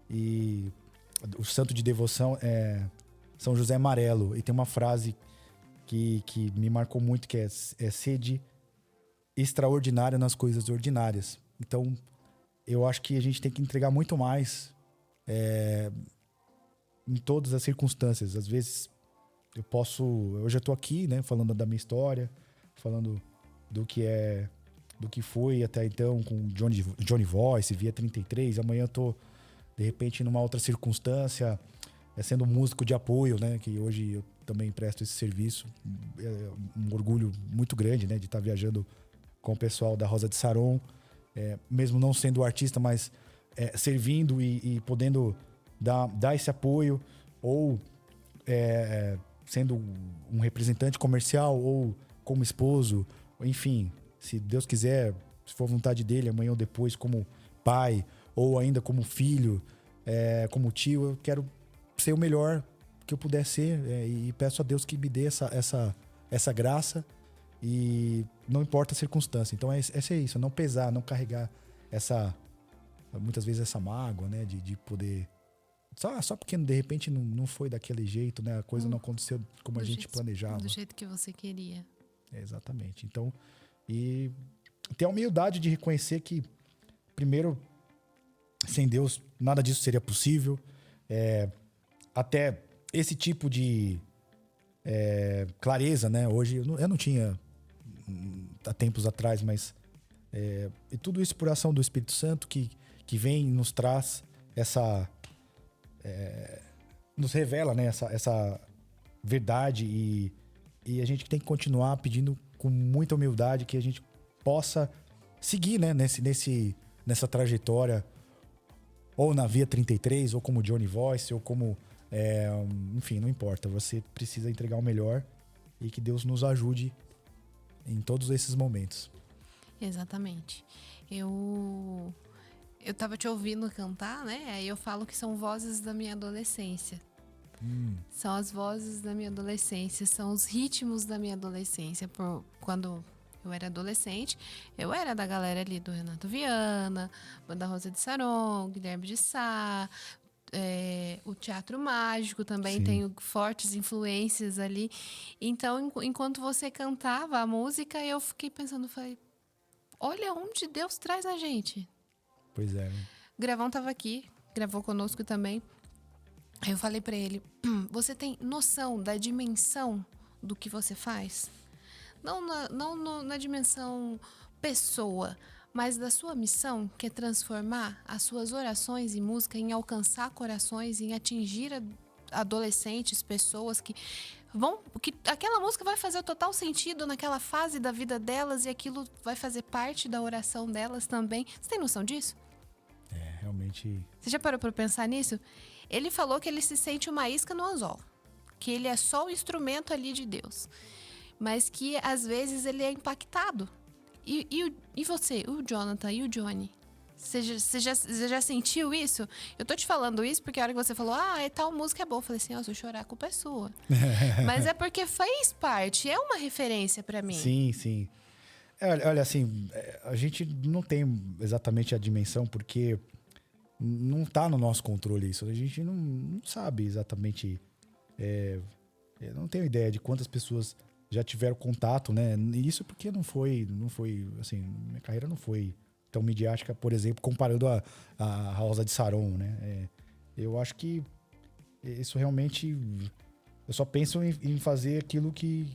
e o santo de devoção é São José Amarelo. E tem uma frase que me marcou muito, que é sede extraordinária nas coisas ordinárias. Então, eu acho que a gente tem que entregar muito mais em todas as circunstâncias. Às vezes, eu já estou aqui, né, falando da minha história, falando do que foi até então com Johnny Voice, Via 33. Amanhã eu tô, de repente, numa outra circunstância, sendo músico de apoio, né, que hoje eu também presto esse serviço. É um orgulho muito grande, né, de estar viajando com o pessoal da Rosa de Saron, mesmo não sendo artista, mas servindo e podendo dar esse apoio, ou sendo um representante comercial, ou como esposo, enfim, se Deus quiser, se for vontade dele, amanhã ou depois, como pai, ou ainda como filho, como tio. Eu quero ser o melhor que eu puder ser, e peço a Deus que me dê essa graça, e não importa a circunstância. Então é isso, não pesar, não carregar muitas vezes essa mágoa, né, de poder... Só porque de repente não foi daquele jeito, né? A coisa não aconteceu como a gente planejava. Do jeito que você queria. Exatamente. Então, e ter a humildade de reconhecer que, primeiro, sem Deus, nada disso seria possível. Até esse tipo de clareza, né? Hoje, eu não tinha há tempos atrás, mas... e tudo isso por ação do Espírito Santo, que vem e nos traz nos revela, né, verdade e a gente tem que continuar pedindo com muita humildade que a gente possa seguir, né, nessa trajetória, ou na Via 33, ou como Johnny Voice, ou como... enfim, não importa. Você precisa entregar o melhor e que Deus nos ajude em todos esses momentos. Exatamente. Eu tava te ouvindo cantar, né? Aí eu falo que são vozes da minha adolescência. São as vozes da minha adolescência, são os ritmos da minha adolescência. Quando eu era adolescente, eu era da galera ali do Renato Viana, Banda Rosa de Saron, Guilherme de Sá, o Teatro Mágico também. Sim. Tem fortes influências ali. Então, enquanto você cantava a música, eu fiquei pensando, falei, olha onde Deus traz a gente. Pois é. Gravão estava aqui, gravou conosco também. Aí eu falei pra ele, você tem noção da dimensão do que você faz? Não na dimensão pessoa, mas da sua missão, que é transformar as suas orações e música em alcançar corações, em atingir adolescentes, pessoas que aquela música vai fazer total sentido naquela fase da vida delas e aquilo vai fazer parte da oração delas também. Você tem noção disso? Realmente... Você já parou pra pensar nisso? Ele falou que ele se sente uma isca no anzol, que ele é só o instrumento ali de Deus, mas que às vezes ele é impactado. E você, o Jonathan e o Johnny? Você já sentiu isso? Eu tô te falando isso porque a hora que você falou, tal música é boa, eu falei assim, se eu chorar, a culpa é sua. Mas é porque fez parte, é uma referência pra mim. Sim, sim. Olha, assim, a gente não tem exatamente a dimensão porque não tá no nosso controle isso. A gente não sabe exatamente... eu não tenho ideia de quantas pessoas já tiveram contato, né? Isso porque não foi, assim, minha carreira não foi tão midiática, por exemplo, comparando a Rosa de Saron, né? Eu acho que isso realmente... Eu só penso em fazer aquilo que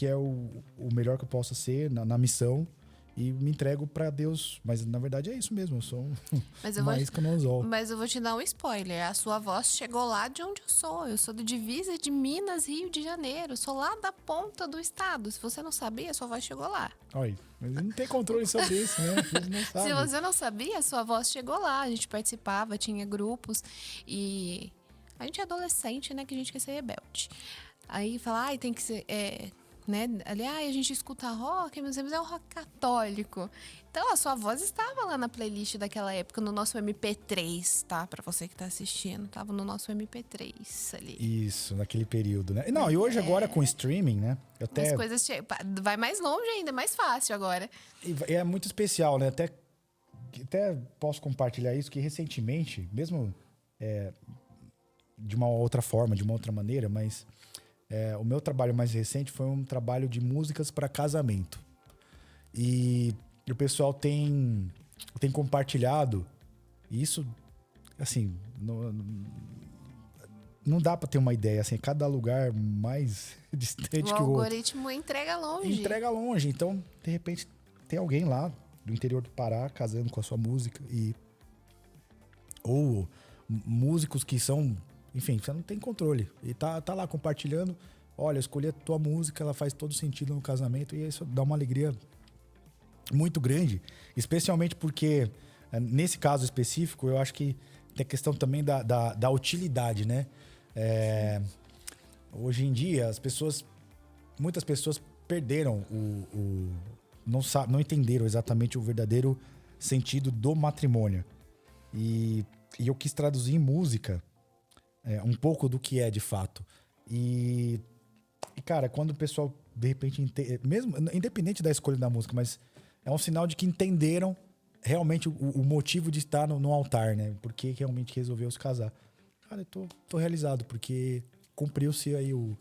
é o melhor que eu possa ser na missão e me entrego pra Deus. Mas, na verdade, é isso mesmo. Eu sou uma isca no anzol. Mas eu vou te dar um spoiler. A sua voz chegou lá de onde eu sou. Eu sou da divisa de Minas, Rio de Janeiro. Eu sou lá da ponta do estado. Se você não sabia, a sua voz chegou lá. Olha, mas não tem controle sobre isso, né? Não sabe. Se você não sabia, a sua voz chegou lá. A gente participava, tinha grupos. E a gente é adolescente, né? Que a gente quer ser rebelde. Aí fala, tem que ser... né? Ali, a gente escuta rock, mas é um rock católico. Então, a sua voz estava lá na playlist daquela época, no nosso MP3, tá? Pra você que tá assistindo, tava no nosso MP3 ali. Isso, naquele período, né? Não, e hoje agora com streaming, né? As coisas vai mais longe ainda, mais fácil agora. E é muito especial, né? Até posso compartilhar isso, que recentemente, mesmo de uma outra forma, de uma outra maneira, mas... o meu trabalho mais recente foi um trabalho de músicas para casamento. E o pessoal tem compartilhado. E isso, assim, não dá para ter uma ideia. Assim, cada lugar mais distante que o outro. O algoritmo entrega longe. Entrega longe. Então, de repente, tem alguém lá do interior do Pará casando com a sua música. Ou músicos que são... Enfim, você não tem controle. E tá lá compartilhando. Olha, escolhi a tua música, ela faz todo sentido no casamento. E isso dá uma alegria muito grande. Especialmente porque, nesse caso específico, eu acho que tem a questão também da utilidade, né? Hoje em dia, muitas pessoas perderam não entenderam exatamente o verdadeiro sentido do matrimônio. E eu quis traduzir em música um pouco do que é de fato. E cara, quando o pessoal, de repente, mesmo independente da escolha da música, mas é um sinal de que entenderam realmente o motivo de estar no altar, né? Porque realmente resolveu se casar. Cara, eu tô realizado, porque cumpriu-se aí o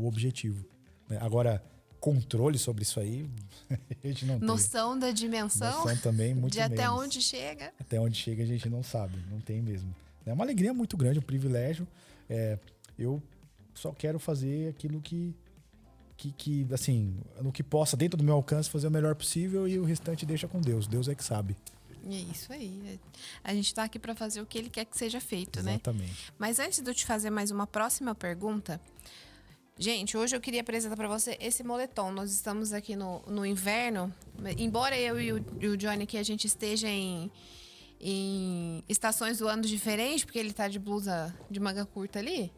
objetivo, né? Agora, controle sobre isso aí, a gente não tem. Noção da dimensão? Noção também, muito de até menos. onde chega? Até onde chega a gente não sabe, não tem mesmo. É uma alegria muito grande, um privilégio. Eu só quero fazer aquilo que assim, no que possa, dentro do meu alcance, fazer o melhor possível e o restante deixa com Deus. Deus é que sabe. É isso aí. A gente tá aqui para fazer o que Ele quer que seja feito, Exatamente. né? Mas antes de eu te fazer mais uma próxima pergunta, Gente, hoje eu queria apresentar para você esse moletom. Nós estamos aqui no inverno. Embora eu e o Johnny aqui a gente esteja em estações do ano diferentes, porque ele tá de blusa de manga curta ali.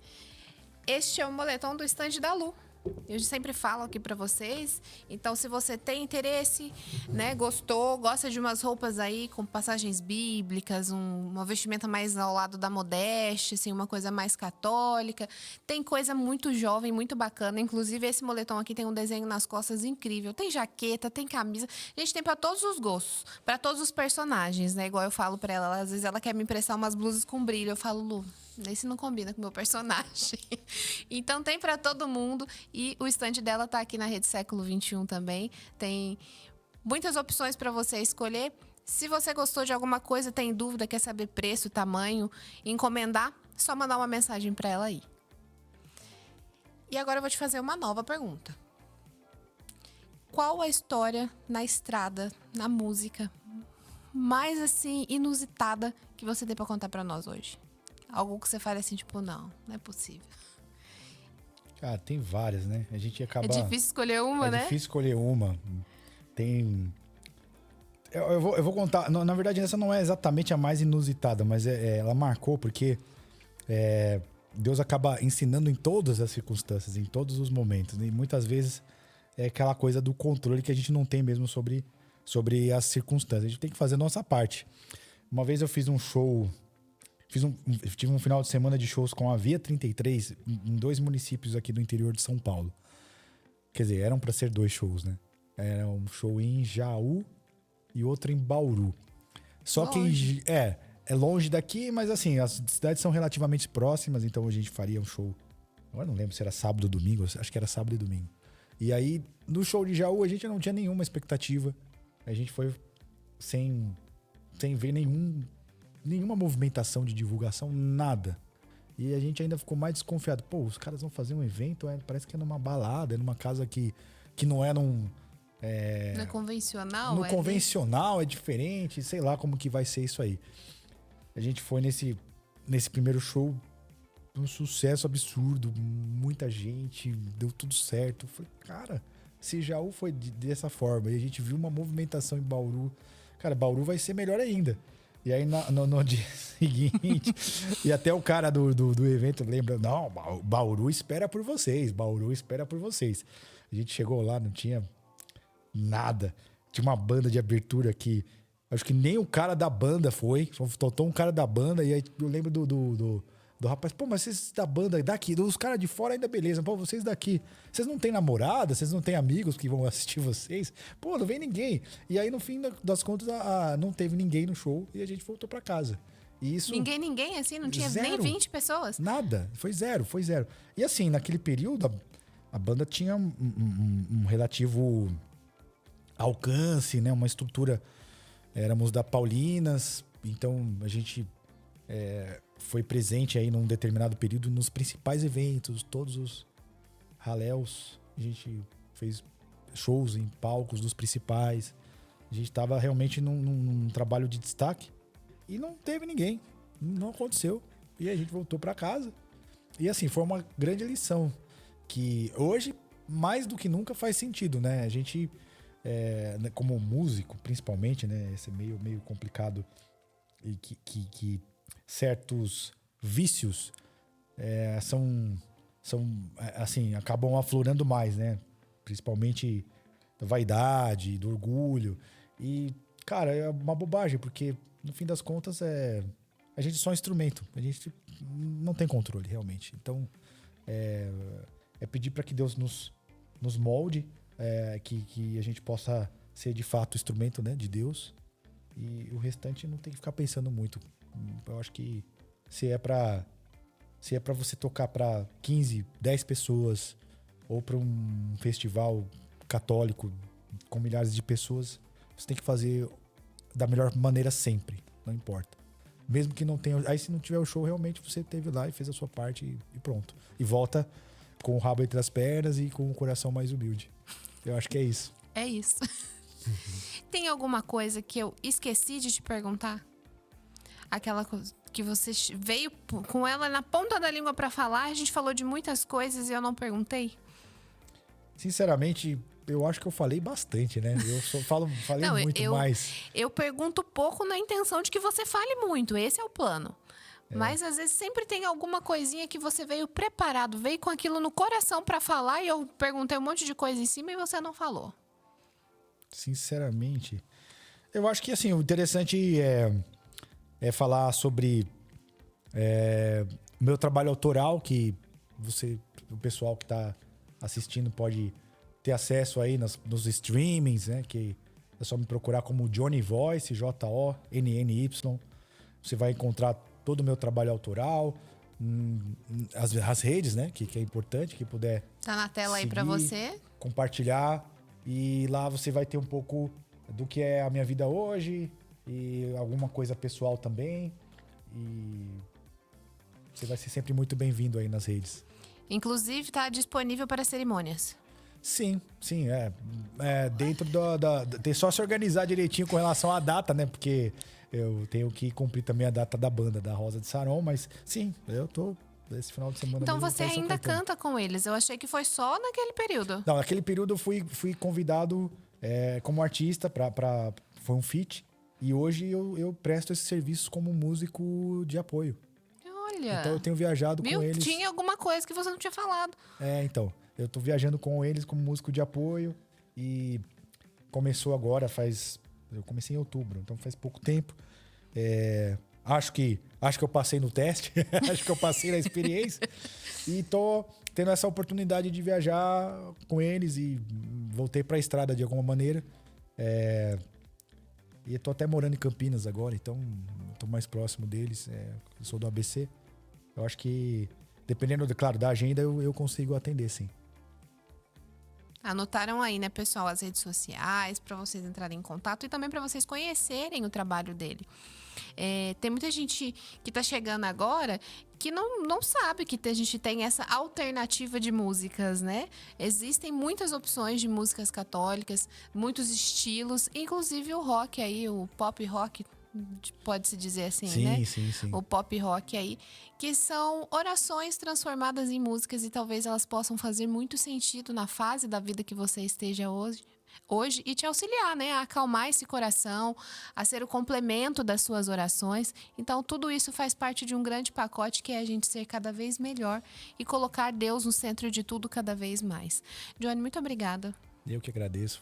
Este é o moletom do stand da Lu. Eu sempre falo aqui pra vocês. Então, se você tem interesse, né, gostou, gosta de umas roupas aí com passagens bíblicas, uma vestimenta mais ao lado da modéstia, assim, uma coisa mais católica. Tem coisa muito jovem, muito bacana. Inclusive, esse moletom aqui tem um desenho nas costas incrível. Tem jaqueta, tem camisa. A gente tem pra todos os gostos, pra todos os personagens, né? Igual eu falo pra ela, às vezes ela quer me emprestar umas blusas com brilho. Eu falo, Lu, esse não combina com o meu personagem. Então tem para todo mundo. E o stand dela tá aqui na Rede Século XXI também. Tem muitas opções para você escolher. Se você gostou de alguma coisa, tem dúvida, quer saber preço, tamanho, encomendar, só mandar uma mensagem para ela aí. E agora eu vou te fazer uma nova pergunta. Qual a história na estrada, na música, mais assim inusitada que você tem para contar para nós hoje? Algo que você fale assim, tipo, não é possível. Cara, tem várias, né? A gente acaba... É difícil escolher uma, né? É difícil escolher uma. Tem... Eu vou contar... Na verdade, essa não é exatamente a mais inusitada, mas ela marcou porque Deus acaba ensinando em todas as circunstâncias, em todos os momentos. Né? E muitas vezes é aquela coisa do controle que a gente não tem mesmo sobre as circunstâncias. A gente tem que fazer a nossa parte. Uma vez eu fiz um show... tive um final de semana de shows com a Via 33 em 2 municípios aqui do interior de São Paulo. Quer dizer, eram para ser 2 shows, né? Era um show em Jaú e outro em Bauru. Só longe. Que é longe daqui, mas assim, as cidades são relativamente próximas, então a gente faria um show. Agora não lembro se era sábado ou domingo, acho que era sábado e domingo. E aí, no show de Jaú, a gente não tinha nenhuma expectativa. A gente foi sem ver nenhuma movimentação de divulgação, nada. E a gente ainda ficou mais desconfiado. Pô, os caras vão fazer um evento, parece que é numa balada, é numa casa que não é num... não é convencional? No convencional, é diferente, sei lá como que vai ser isso aí. A gente foi nesse primeiro show, um sucesso absurdo, muita gente, deu tudo certo. Foi, cara, se Jaú foi dessa forma, e a gente viu uma movimentação em Bauru, cara, Bauru vai ser melhor ainda. E aí no dia seguinte, e até o cara do evento lembra, não, Bauru espera por vocês, Bauru espera por vocês. A gente chegou lá, não tinha nada. Tinha uma banda de abertura que acho que nem o cara da banda foi, só faltou um cara da banda, e aí eu lembro do rapaz, pô, mas vocês da banda daqui, os caras de fora ainda beleza, pô, vocês daqui, vocês não têm namorada, vocês não têm amigos que vão assistir vocês? Pô, não vem ninguém. E aí no fim das contas não teve ninguém no show e a gente voltou pra casa. E isso... Ninguém assim? Não tinha nem 20 pessoas? Nada, foi zero. E assim, naquele período a banda tinha um relativo alcance, né, uma estrutura, éramos da Paulinas, então a gente... foi presente aí num determinado período nos principais eventos, todos os raléus. A gente fez shows em palcos dos principais. A gente estava realmente num trabalho de destaque e não teve ninguém. Não aconteceu. E a gente voltou para casa. E assim, foi uma grande lição que hoje, mais do que nunca, faz sentido, né? A gente, como músico, principalmente, né? Esse meio complicado e que certos vícios são assim, acabam aflorando mais, né? Principalmente da vaidade, do orgulho. E, cara, é uma bobagem, porque no fim das contas a gente é só um instrumento. A gente não tem controle, realmente. Então, é pedir para que Deus nos molde, que a gente possa ser de fato instrumento, né, de Deus. E o restante não tem que ficar pensando muito. Eu acho que se é pra você tocar pra 15, 10 pessoas ou pra um festival católico com milhares de pessoas, você tem que fazer da melhor maneira sempre, não importa. Mesmo que não tenha... Aí se não tiver o show, realmente você teve lá e fez a sua parte e pronto. E volta com o rabo entre as pernas e com o coração mais humilde. Eu acho que é isso. É isso. Tem alguma coisa que eu esqueci de te perguntar? Aquela coisa que você veio com ela na ponta da língua para falar. A gente falou de muitas coisas e eu não perguntei. Sinceramente, eu acho que eu falei bastante, né? Eu falei não, muito mais. Eu pergunto pouco na intenção de que você fale muito. Esse é o plano. Mas às vezes sempre tem alguma coisinha que você veio preparado, veio com aquilo no coração para falar e eu perguntei um monte de coisa em cima e você não falou. Sinceramente, eu acho que assim, o interessante é falar sobre o meu trabalho autoral, que o pessoal que está assistindo pode ter acesso aí nos streamings, né? Que é só me procurar como Johnny Voice, Jonny. Você vai encontrar todo o meu trabalho autoral, as redes, né? Que é importante, que puder tá na tela seguir, aí para você. Compartilhar. E lá você vai ter um pouco do que é a minha vida hoje e alguma coisa pessoal também. E você vai ser sempre muito bem-vindo aí nas redes. Inclusive, tá disponível para cerimônias. Sim. Dentro tem só se organizar direitinho com relação à data, né? Porque eu tenho que cumprir também a data da banda, da Rosa de Saron. Mas sim, eu tô esse final de semana. Então você ainda canta com eles? Eu achei que foi só naquele período. Não, naquele período eu fui convidado como artista foi um feat. E hoje eu presto esses serviços como músico de apoio. Olha. Então eu tenho viajado com eles. Tinha alguma coisa que você não tinha falado. Então. Eu tô viajando com eles como músico de apoio. E começou agora, eu comecei em outubro, então faz pouco tempo. Acho que eu passei no teste. Acho que eu passei na experiência. E tô tendo essa oportunidade de viajar com eles. E voltei pra estrada de alguma maneira. E tô até morando em Campinas agora, então tô mais próximo deles. Eu sou do ABC. Eu acho que, dependendo, claro, da agenda, eu consigo atender, sim. Anotaram aí, né, pessoal, as redes sociais para vocês entrarem em contato e também para vocês conhecerem o trabalho dele. Tem muita gente que tá chegando agora que não sabe que a gente tem essa alternativa de músicas, né? Existem muitas opções de músicas católicas, muitos estilos, inclusive o rock aí, o pop rock, pode-se dizer assim, sim, né? Sim. O pop rock aí, que são orações transformadas em músicas e talvez elas possam fazer muito sentido na fase da vida que você esteja hoje e te auxiliar, né? A acalmar esse coração, a ser o complemento das suas orações. Então, tudo isso faz parte de um grande pacote que é a gente ser cada vez melhor e colocar Deus no centro de tudo cada vez mais. Johnny, muito obrigada. Eu que agradeço,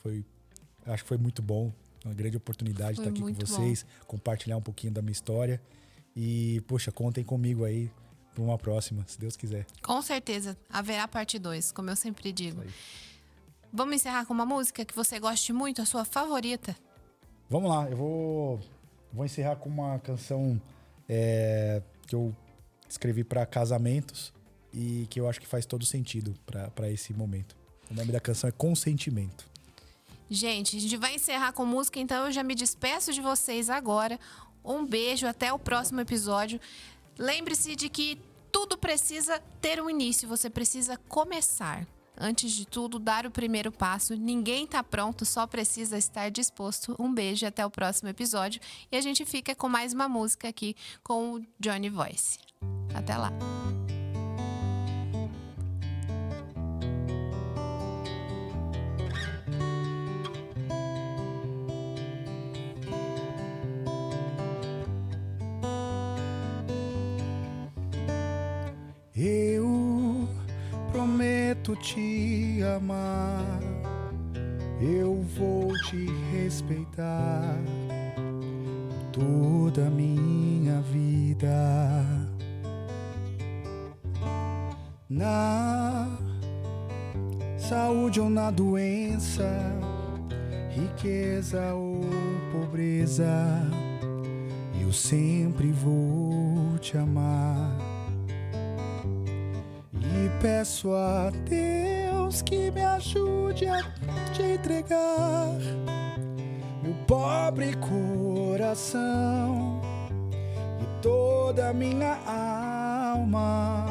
acho que foi muito bom. Uma grande oportunidade estar aqui com vocês, compartilhar um pouquinho da minha história. E, poxa, contem comigo aí para uma próxima, se Deus quiser. Com certeza, haverá parte 2, como eu sempre digo. Vamos encerrar com uma música que você goste muito, a sua favorita? Vamos lá, eu vou encerrar com uma canção que eu escrevi para casamentos e que eu acho que faz todo sentido para esse momento. O nome da canção é Consentimento. Gente, a gente vai encerrar com música, então eu já me despeço de vocês agora. Um beijo, até o próximo episódio. Lembre-se de que tudo precisa ter um início, você precisa começar. Antes de tudo, dar o primeiro passo. Ninguém tá pronto, só precisa estar disposto. Um beijo, até o próximo episódio. E a gente fica com mais uma música aqui com o Johnny Voice. Até lá. Eu prometo te amar, eu vou te respeitar toda a minha vida. Na saúde ou na doença, riqueza ou pobreza, eu sempre vou te amar. E peço a Deus que me ajude a te entregar meu pobre coração e toda a minha alma.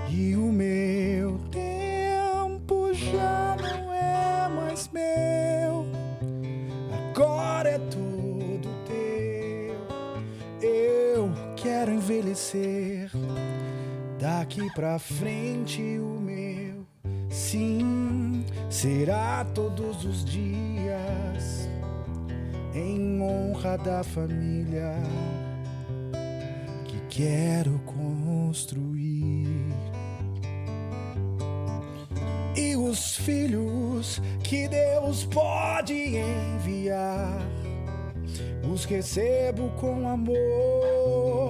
E o meu tempo já não é mais meu, agora é tudo teu. ser daqui pra frente o meu sim será todos os dias em honra da família que quero construir. E os filhos que Deus pode enviar, os recebo com amor.